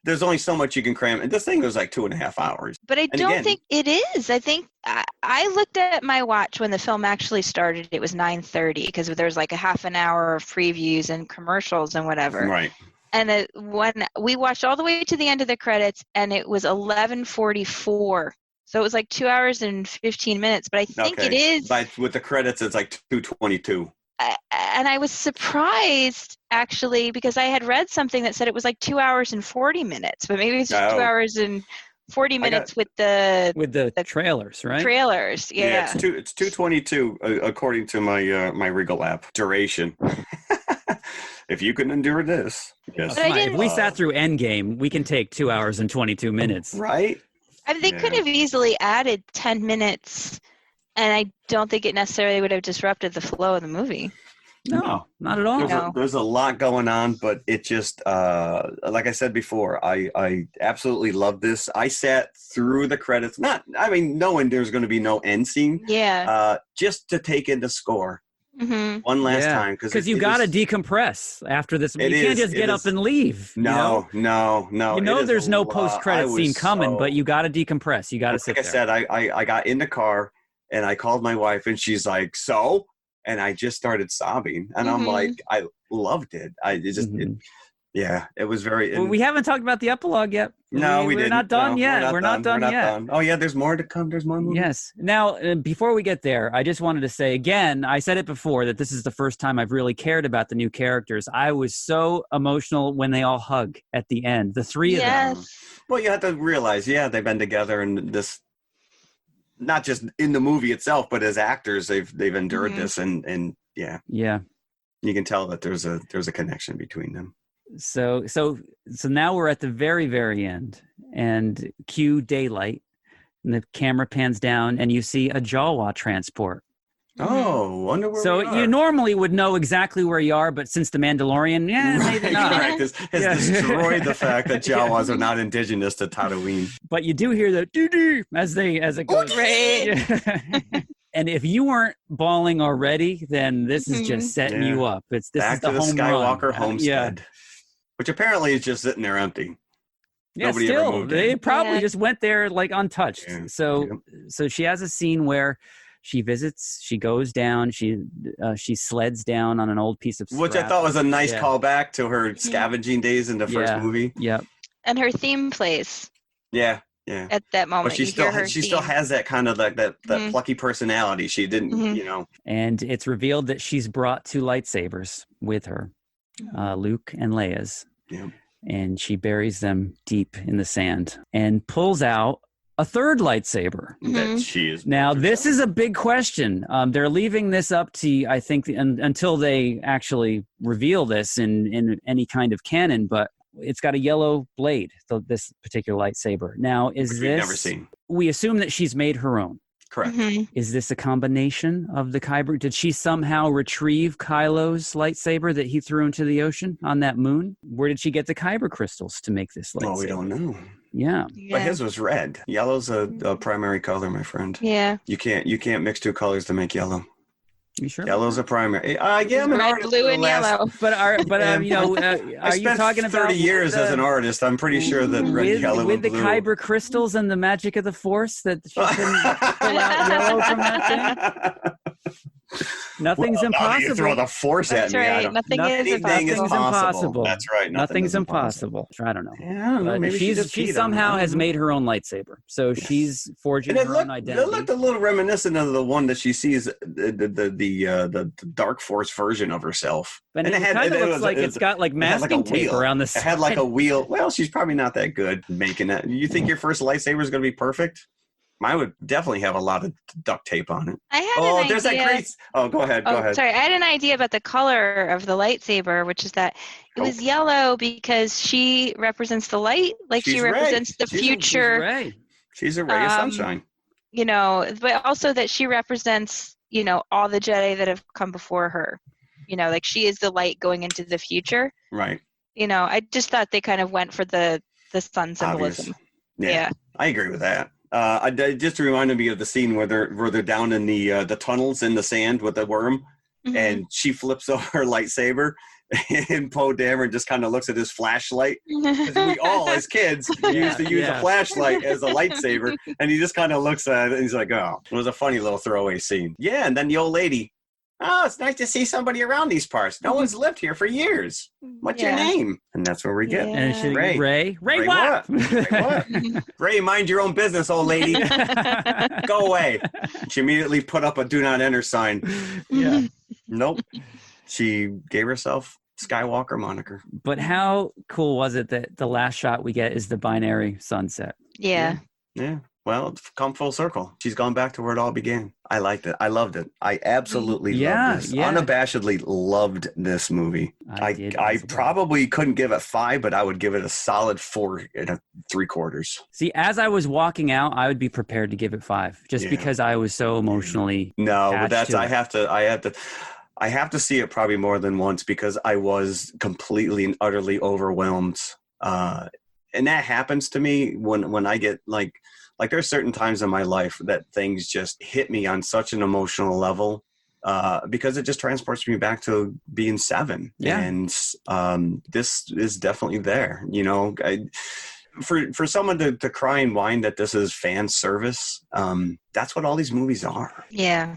there's only so much you can cram, and this thing goes like 2.5 hours. But I And don't again- think it is. I think I looked at my watch when the film actually started. It was 9:30 because there was like a half an hour of previews and commercials and whatever. Right. And when we watched all the way to the end of the credits, and it was 11:44. So it was like 2 hours and 15 minutes. But I think it is. With the credits, it's like 2:22. And I was surprised actually because I had read something that said it was like 2 hours and 40 minutes, but maybe it's just 2 Oh. hours and 40 minutes with the with the trailers, right? trailers. Yeah. It's 2:22 according to my Regal app duration. If you can endure this, yes. But I Fine. If didn't- we sat through Endgame, we can take 2 hours and 22 minutes. Right. I mean, they could Yeah. have easily added 10 minutes, and I don't think it necessarily would have disrupted the flow of the movie. No, not at all. No. There's a lot going on, but it just like I said before, I absolutely love this. I sat through the credits, knowing there's going to be no end scene, Yeah. just to take in the score Hmm. one last Yeah. time Because you got to decompress after this. You can't just get up and leave. No. You know it is there's a no lot. post-credit I was scene coming, so- but you got to decompress. You got to sit like I said, I got in the car and I called my wife and she's like, so? And I just started sobbing and I'm Mhm. like, I loved it. It was very. Well, we haven't talked about the epilogue yet. No, we we're didn't. not done No, yet. We're not done yet. done. Oh yeah, there's more to come. There's more movies. Yes. Now, before we get there, I just wanted to say again, I said it before that this is the first time I've really cared about the new characters. I was so emotional when they all hug at the end, the three of them. Yes. Well, you have to realize, they've been together and this, not just in the movie itself, but as actors, they've endured Mhm. this, and Yeah. you can tell that there's a connection between them. So now we're at the very, very end, and cue daylight, and the camera pans down, and you see a Jawa transport. Oh, wonder where So we are. you normally would know exactly where you are, but since the Mandalorian, maybe not. Correct. Has Yeah. destroyed the fact that Yeah. Jawas are not indigenous to Tatooine. But you do hear the doo-doo as it goes. Right. And if you weren't bawling already, then this is just setting Yeah. you up. This Back is the to the home Skywalker run. homestead, which apparently is just sitting there empty. Yeah, Nobody ever still, moved they in. probably Yeah. just went there like untouched. Yeah. So she has a scene where she visits, she goes down, she sleds down on an old piece of Which I scrap. thought was a nice Yeah. callback to her scavenging days in the first Yeah. movie. Yep. And her theme plays Yeah. at that moment. But she You hear her still theme. has that kind of like that Mhm. plucky personality. She didn't, Mhm. And it's revealed that she's brought two lightsabers with her, Luke and Leia's. Yeah. And she buries them deep in the sand and pulls out a third lightsaber. that she is. Now, this is a big question. They're leaving this up to, I think, until they actually reveal this in any kind of canon, but it's got a yellow blade, this particular lightsaber. Now, is Which this... we've never seen. We assume that she's made her own. Correct. Is this a combination of the Kyber? Did she somehow retrieve Kylo's lightsaber that he threw into the ocean on that moon? Where did she get the Kyber crystals to make this lightsaber? Well, we don't know. Yeah. But his was red. Yellow's a primary color, my friend. Yeah. You can't mix two colors to make yellow. You sure? Yellow's a primary. Yeah, I'm an Red, artist. blue, and yellow. But are you talking about 30 years as an artist? I'm pretty sure that red, yellow, with and the blue. Kyber crystals and the magic of the Force that she can pull out yellow from that thing? Nothing's impossible. You throw the Force That's at me. right. Nothing is impossible. That's right. Nothing's impossible. I don't know. Yeah, I don't know. But Maybe she somehow has made her own lightsaber, so she's forging her own identity. It looked a little reminiscent of the one that she sees the Dark Force version of herself. And it kind of looks like it's got like masking tape around the side. It had like a wheel. Well, she's probably not that good making that. You think your first lightsaber is going to be perfect? Mine would definitely have a lot of duct tape on it. I had an idea. There's that great. Oh, go ahead. Go ahead. Sorry, I had an idea about the color of the lightsaber, which is that it was yellow because she represents the light, like she represents the future. She's a ray of sunshine. But also that she represents, all the Jedi that have come before her. Like she is the light going into the future. Right. I just thought they kind of went for the sun symbolism. Yeah, I agree with that. Just reminded me of the scene where they're down in the tunnels in the sand with the worm, and she flips over her lightsaber, and Poe Dameron just kind of looks at his flashlight. Because we all, as kids, used to use a flashlight as a lightsaber, and he just kind of looks at it, and he's like, "Oh." It was a funny little throwaway scene. Yeah, and then the old lady. Oh, it's nice to see somebody around these parts. No one's lived here for years. What's your name? And that's where we get Ray. Ray what? Ray what? Ray, mind your own business, old lady. Go away. She immediately put up a do not enter sign. Yeah. Nope. She gave herself Skywalker moniker. But how cool was it that the last shot we get is the binary sunset? Yeah. Well, it's come full circle. She's gone back to where it all began. I liked it. I loved it. I absolutely loved this. Unabashedly loved this movie. I probably couldn't give it 5, but I would give it a solid 4 3/4. See, as I was walking out, I would be prepared to give it 5, just because I was so emotionally. No, but that's I have to see it probably more than once because I was completely and utterly overwhelmed. And that happens to me when I get like there's certain times in my life that things just hit me on such an emotional level because it just transports me back to being 7. Yeah. And this is definitely there. For someone to cry and whine that this is fan service, that's what all these movies are. Yeah.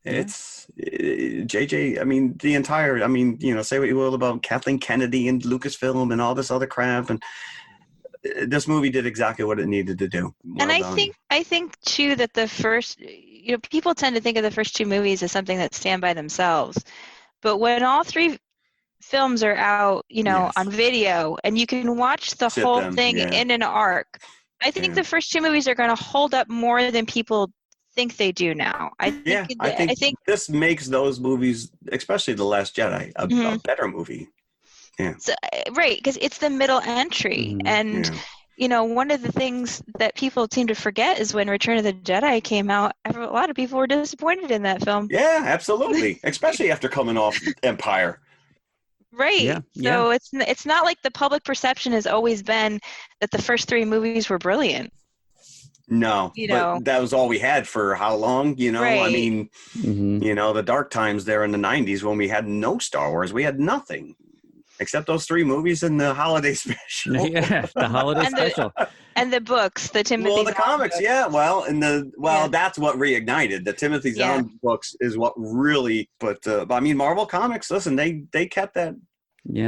It's JJ. I mean, the entire. I mean, say what you will about Kathleen Kennedy and Lucasfilm and all this other crap, and this movie did exactly what it needed to do. And I think too that the first, people tend to think of the first 2 movies as something that stand by themselves, but when all 3 films are out, on video, and you can watch the whole thing in an arc, I think the first 2 movies are going to hold up more than people think they do now. I think this makes those movies, especially The Last Jedi, a better movie. Yeah. So, right, because it's the middle entry. And, one of the things that people seem to forget is when Return of the Jedi came out, a lot of people were disappointed in that film. Yeah, absolutely. Especially after coming off Empire. Right. Yeah. So it's not like the public perception has always been that the first 3 movies were brilliant. No, but that was all we had for how long? Right. I mean, the dark times there in the 90s when we had no Star Wars, we had nothing. Except those 3 movies and the holiday special. Yeah, the holiday special. And the books, the Timothy Zahn comics, books. yeah. Well, that's what reignited. The Timothy Zahn books is what really I mean, Marvel Comics, listen, they kept that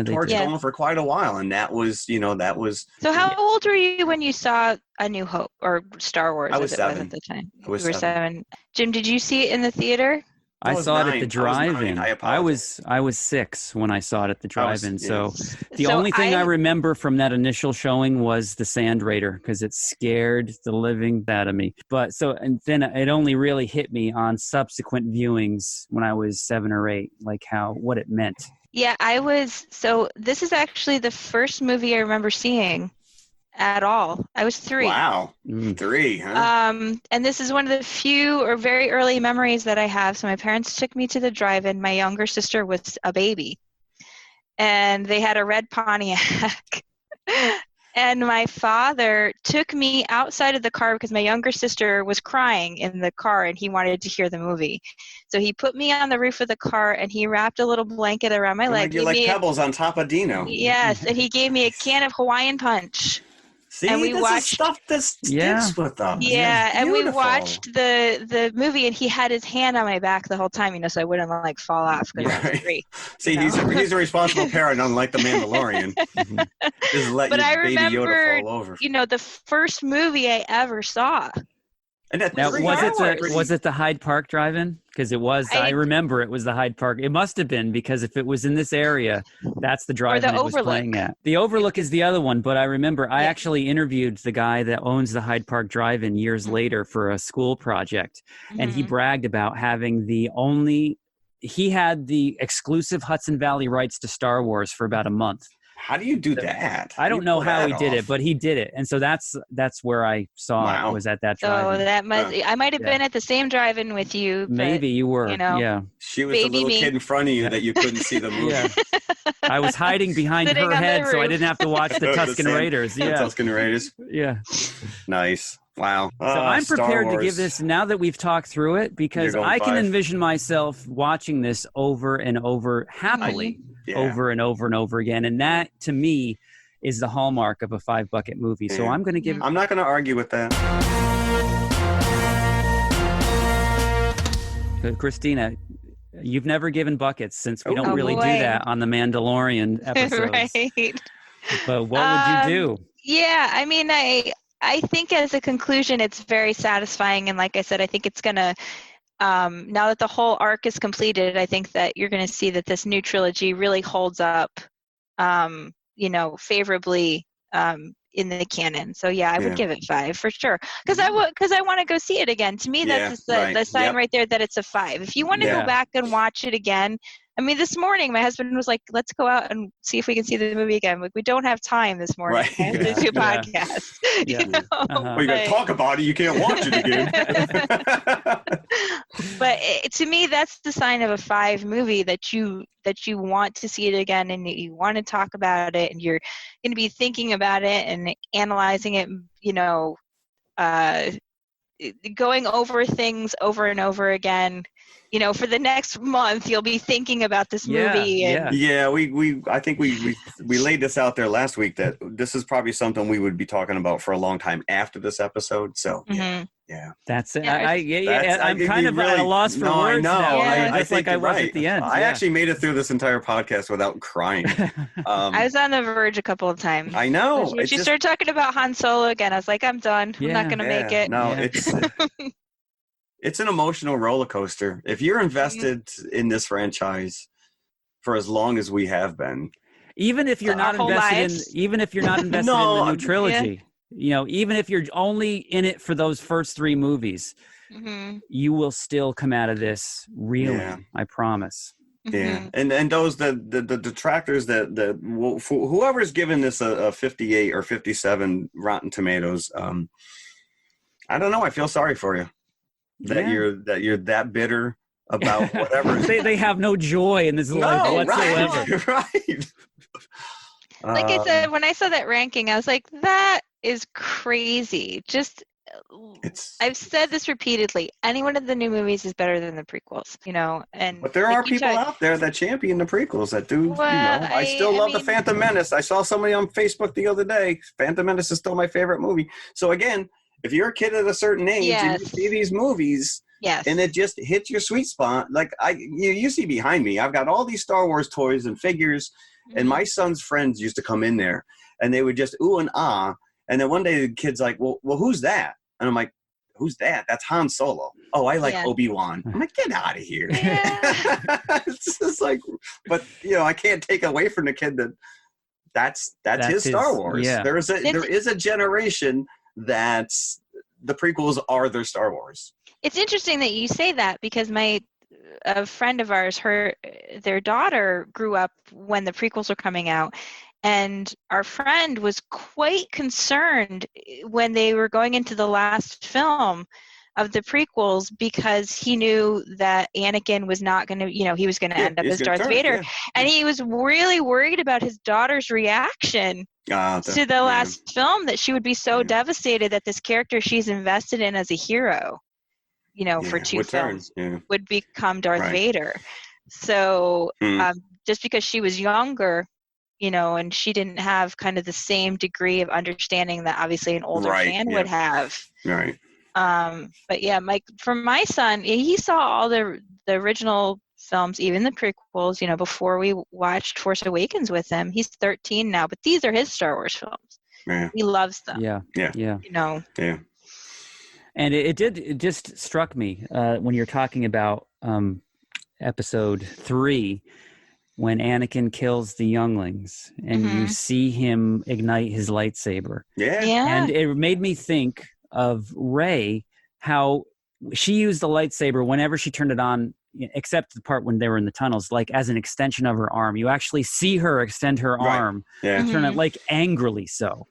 torch going for quite a while. And that was. So how old were you when you saw A New Hope or Star Wars? I was 7. At the time. I was 7. Jim, did you see it in the theater? I saw it at the drive-in. I was 6 when I saw it at the drive-in. So the only thing I remember from that initial showing was the Sand Raider because it scared the living out of me. And then it only really hit me on subsequent viewings when I was 7 or 8, like what it meant. Yeah, so this is actually the first movie I remember seeing at all. I was 3. Wow. 3, huh? And this is one of the few or very early memories that I have. So my parents took me to the drive-in. My younger sister was a baby, and they had a red Pontiac. And my father took me outside of the car because my younger sister was crying in the car and he wanted to hear the movie. So he put me on the roof of the car and he wrapped a little blanket around my leg. You're like Pebbles on top of Dino. Yes, and he gave me a can of Hawaiian Punch. See, and we this watched is stuff that sticks with us. Yeah, and we Beautiful. watched the movie, and he had his hand on my back the whole time, so I wouldn't like fall off because I was 3. See, he's a responsible parent, unlike the Mandalorian. Just let But your I baby remember, Yoda fall over. The first movie I ever saw. And now, was it the Hyde Park drive-in? Because it was. I remember it was the Hyde Park. It must have been, because if it was in this area, that's the drive-in it was playing at. The Overlook is the other one, but I remember I actually interviewed the guy that owns the Hyde Park drive-in years later for a school project, and he bragged about having he had the exclusive Hudson Valley rights to Star Wars for about a month. How do you do that? I don't know how he did it, but he did it, and so that's where I saw it, was at that drive-in. So that I might have been at the same drive-in with you. But, maybe you were. Yeah. She was the little kid in front of you that you couldn't see the movie. Yeah. I was hiding behind her head, so I didn't have to watch the Tusken Raiders. Yeah. The Tusken Raiders. Yeah. Nice. Wow. So I'm prepared to give this, now that we've talked through it, because I can envision myself watching this over and over happily, over and over and over again. And that, to me, is the hallmark of a 5-bucket movie. So I'm going to give... I'm not going to argue with that. Christina, you've never given buckets, since we don't really do that on the Mandalorian episodes. Right. But what would you do? Yeah, I mean, I think as a conclusion, it's very satisfying. And like I said, I think it's going to, now that the whole arc is completed, I think that you're going to see that this new trilogy really holds up, favorably in the canon. So yeah, I would give it 5 for sure. Because I want to go see it again. To me, that's the sign right there that it's a 5. If you want to go back and watch it again, I mean, this morning my husband was like, "Let's go out and see if we can see the movie again." Like, we don't have time this morning to do a podcast. Yeah. Well, you got to talk about it. You can't watch it again. But to me, that's the sign of a 5 movie, that you want to see it again, and you want to talk about it, and you're going to be thinking about it and analyzing it. Going over things over and over again. For the next month, you'll be thinking about this movie. I think we laid this out there last week, that this is probably something we would be talking about for a long time after this episode. So yeah, that's it. I'm kind of at a loss for words now. I think I was at the end. I actually made it through this entire podcast without crying. I was on the verge a couple of times. I know. When she started talking about Han Solo again, I was like, I'm done. I'm not going to make it. No, it's an emotional roller coaster. If you're invested in this franchise for as long as we have been, even if you're not invested in the new trilogy, even if you're only in it for those first 3 movies, you will still come out of this reeling. I promise. Yeah, and those the detractors that whoever's given this a 58 or 57 Rotten Tomatoes, I don't know. I feel sorry for you. That you're that bitter about whatever. they have no joy in this life whatsoever. Right. Like I said, when I saw that ranking, I was like, that is crazy. I've said this repeatedly. Any one of the new movies is better than the prequels, But there are people out there that champion the prequels that do. I still love The Phantom Menace. I saw somebody on Facebook the other day. Phantom Menace is still my favorite movie. So again, if you're a kid at a certain age and you see these movies, and it just hits your sweet spot, like you see behind me, I've got all these Star Wars toys and figures, and my son's friends used to come in there, and they would just ooh and ah, and then one day the kid's like, well, who's that? And I'm like, who's that? That's Han Solo. Oh, I like Obi-Wan. I'm like, get out of here. It's just like, but I can't take away from the kid that's his Star Wars. Yeah. There is a generation that's the prequels are their Star Wars. It's interesting that you say that, because a friend of ours, their daughter grew up when the prequels were coming out, And our friend was quite concerned when they were going into the last film of the prequels, because he knew that Anakin was not going to, he was going to end up as Darth Vader. Yeah. And he was really worried about his daughter's reaction to the last film, that she would be so devastated that this character she's invested in as a hero, for 2 films would become Darth Vader. So just because she was younger, and she didn't have kind of the same degree of understanding that obviously an older fan would have. Right. But yeah, for my son, he saw all the original films, even the prequels, before we watched Force Awakens with him. He's 13 now, but these are his Star Wars films. Yeah. He loves them. Yeah. Yeah. And it just struck me when you're talking about episode 3, when Anakin kills the younglings and you see him ignite his lightsaber. Yeah. And it made me think of Rey, how she used the lightsaber whenever she turned it on, except the part when they were in the tunnels, like as an extension of her arm. You actually see her extend her arm and turn it like angrily so.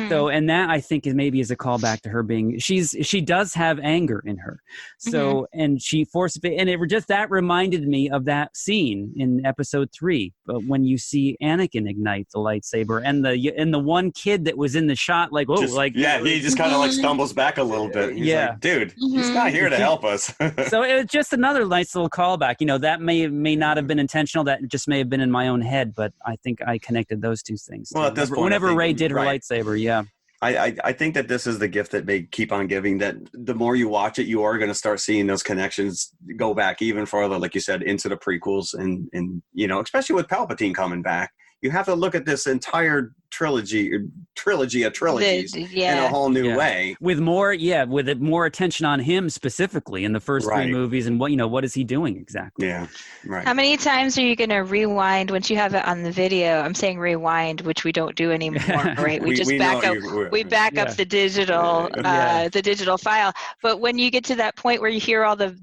So, and that I think maybe is a callback to her being, she does have anger in her. So, and she forced it, and that reminded me of that scene in episode 3, but when you see Anakin ignite the lightsaber and the one kid that was in the shot, like, he just kind of like stumbles back a little bit. He's like, dude, he's not here to help us. So it was just another nice little callback. That may not have been intentional. That just may have been in my own head, but I think I connected those 2 things. Well, at this point, whenever Rey did her lightsaber, I think that this is the gift that they keep on giving, that the more you watch it, you are going to start seeing those connections go back even farther, like you said, into the prequels, and especially with Palpatine coming back. You have to look at this entire trilogy of trilogies in a whole new way, with more attention on him specifically in the first 3 movies, and what is he doing exactly? Yeah, right. How many times are you going to rewind once you have it on the video? I'm saying rewind, which we don't do anymore, right? We just back up. We back up the digital, the digital file. But when you get to that point where you hear all the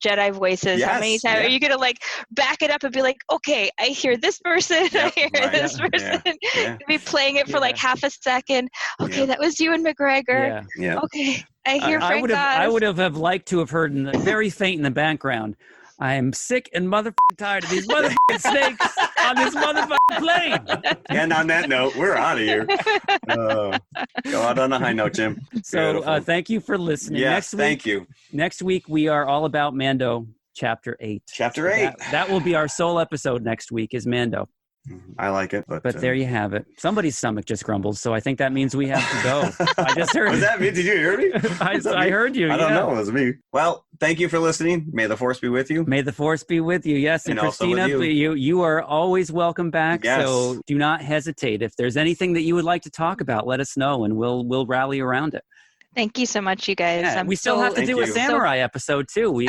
Jedi voices, how many times are you going to back it up and be like, okay, I hear this person, I hear this person. Yeah. Be playing it for half a second. Okay, that was Ewan McGregor. Yeah. Okay, I hear Frank Oz. I would have liked to have heard very faint in the background, I am sick and motherfucking tired of these motherfucking snakes on this motherfucking plane. And on that note, we're out of here. Go out on a high note, Jim. So thank you for listening. Yes, thank you. Next week, we are all about Mando Chapter 8. Chapter 8. That will be our sole episode next week, is Mando. I like it. But there you have it. Somebody's stomach just grumbled, so I think that means we have to go. I just heard. Was that me? Did you hear me? I heard you. I don't know. It was me. Well, thank you for listening. May the force be with you. May the force be with you. Yes, and Christina, you are always welcome back. Yes. So do not hesitate. If there's anything that you would like to talk about, let us know, and we'll rally around it. Thank you so much, you guys. Yeah, we still have to do a samurai episode too. We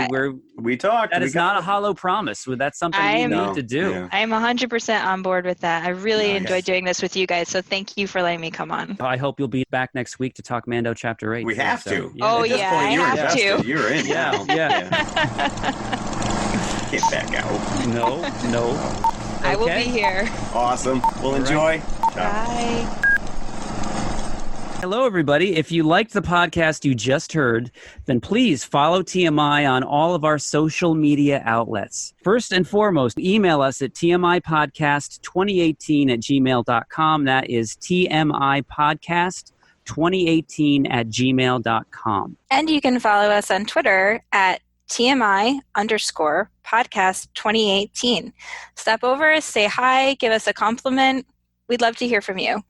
talked. That is not a hollow promise. That's something we need to do. Yeah. I am 100% on board with that. I really enjoyed doing this with you guys. So thank you for letting me come on. I hope you'll be back next week to talk Mando Chapter 8. We have to. Yeah. Oh yeah, I have to. You're in. Yeah. Get back out. No. I will be here. Awesome. We'll enjoy. Bye. Hello, everybody. If you liked the podcast you just heard, then please follow TMI on all of our social media outlets. First and foremost, email us at tmipodcast2018@gmail.com. That is tmipodcast2018@gmail.com. And you can follow us on Twitter at TMI_podcast2018. Stop over, say hi, give us a compliment. We'd love to hear from you.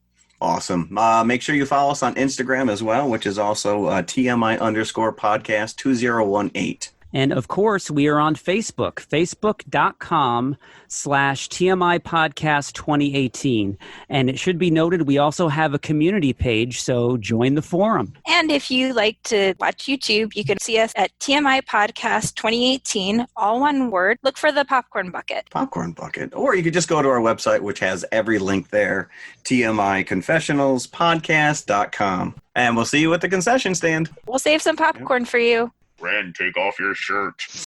Awesome. Make sure you follow us on Instagram as well, which is also TMI_podcast2018. And of course, we are on Facebook, facebook.com/TMI Podcast 2018. And it should be noted, we also have a community page, so join the forum. And if you like to watch YouTube, you can see us at TMI Podcast 2018, all one word. Look for the popcorn bucket. Popcorn bucket. Or you could just go to our website, which has every link there, TMIConfessionalspodcast.com. And we'll see you at the concession stand. We'll save some popcorn for you. Ren, take off your shirt.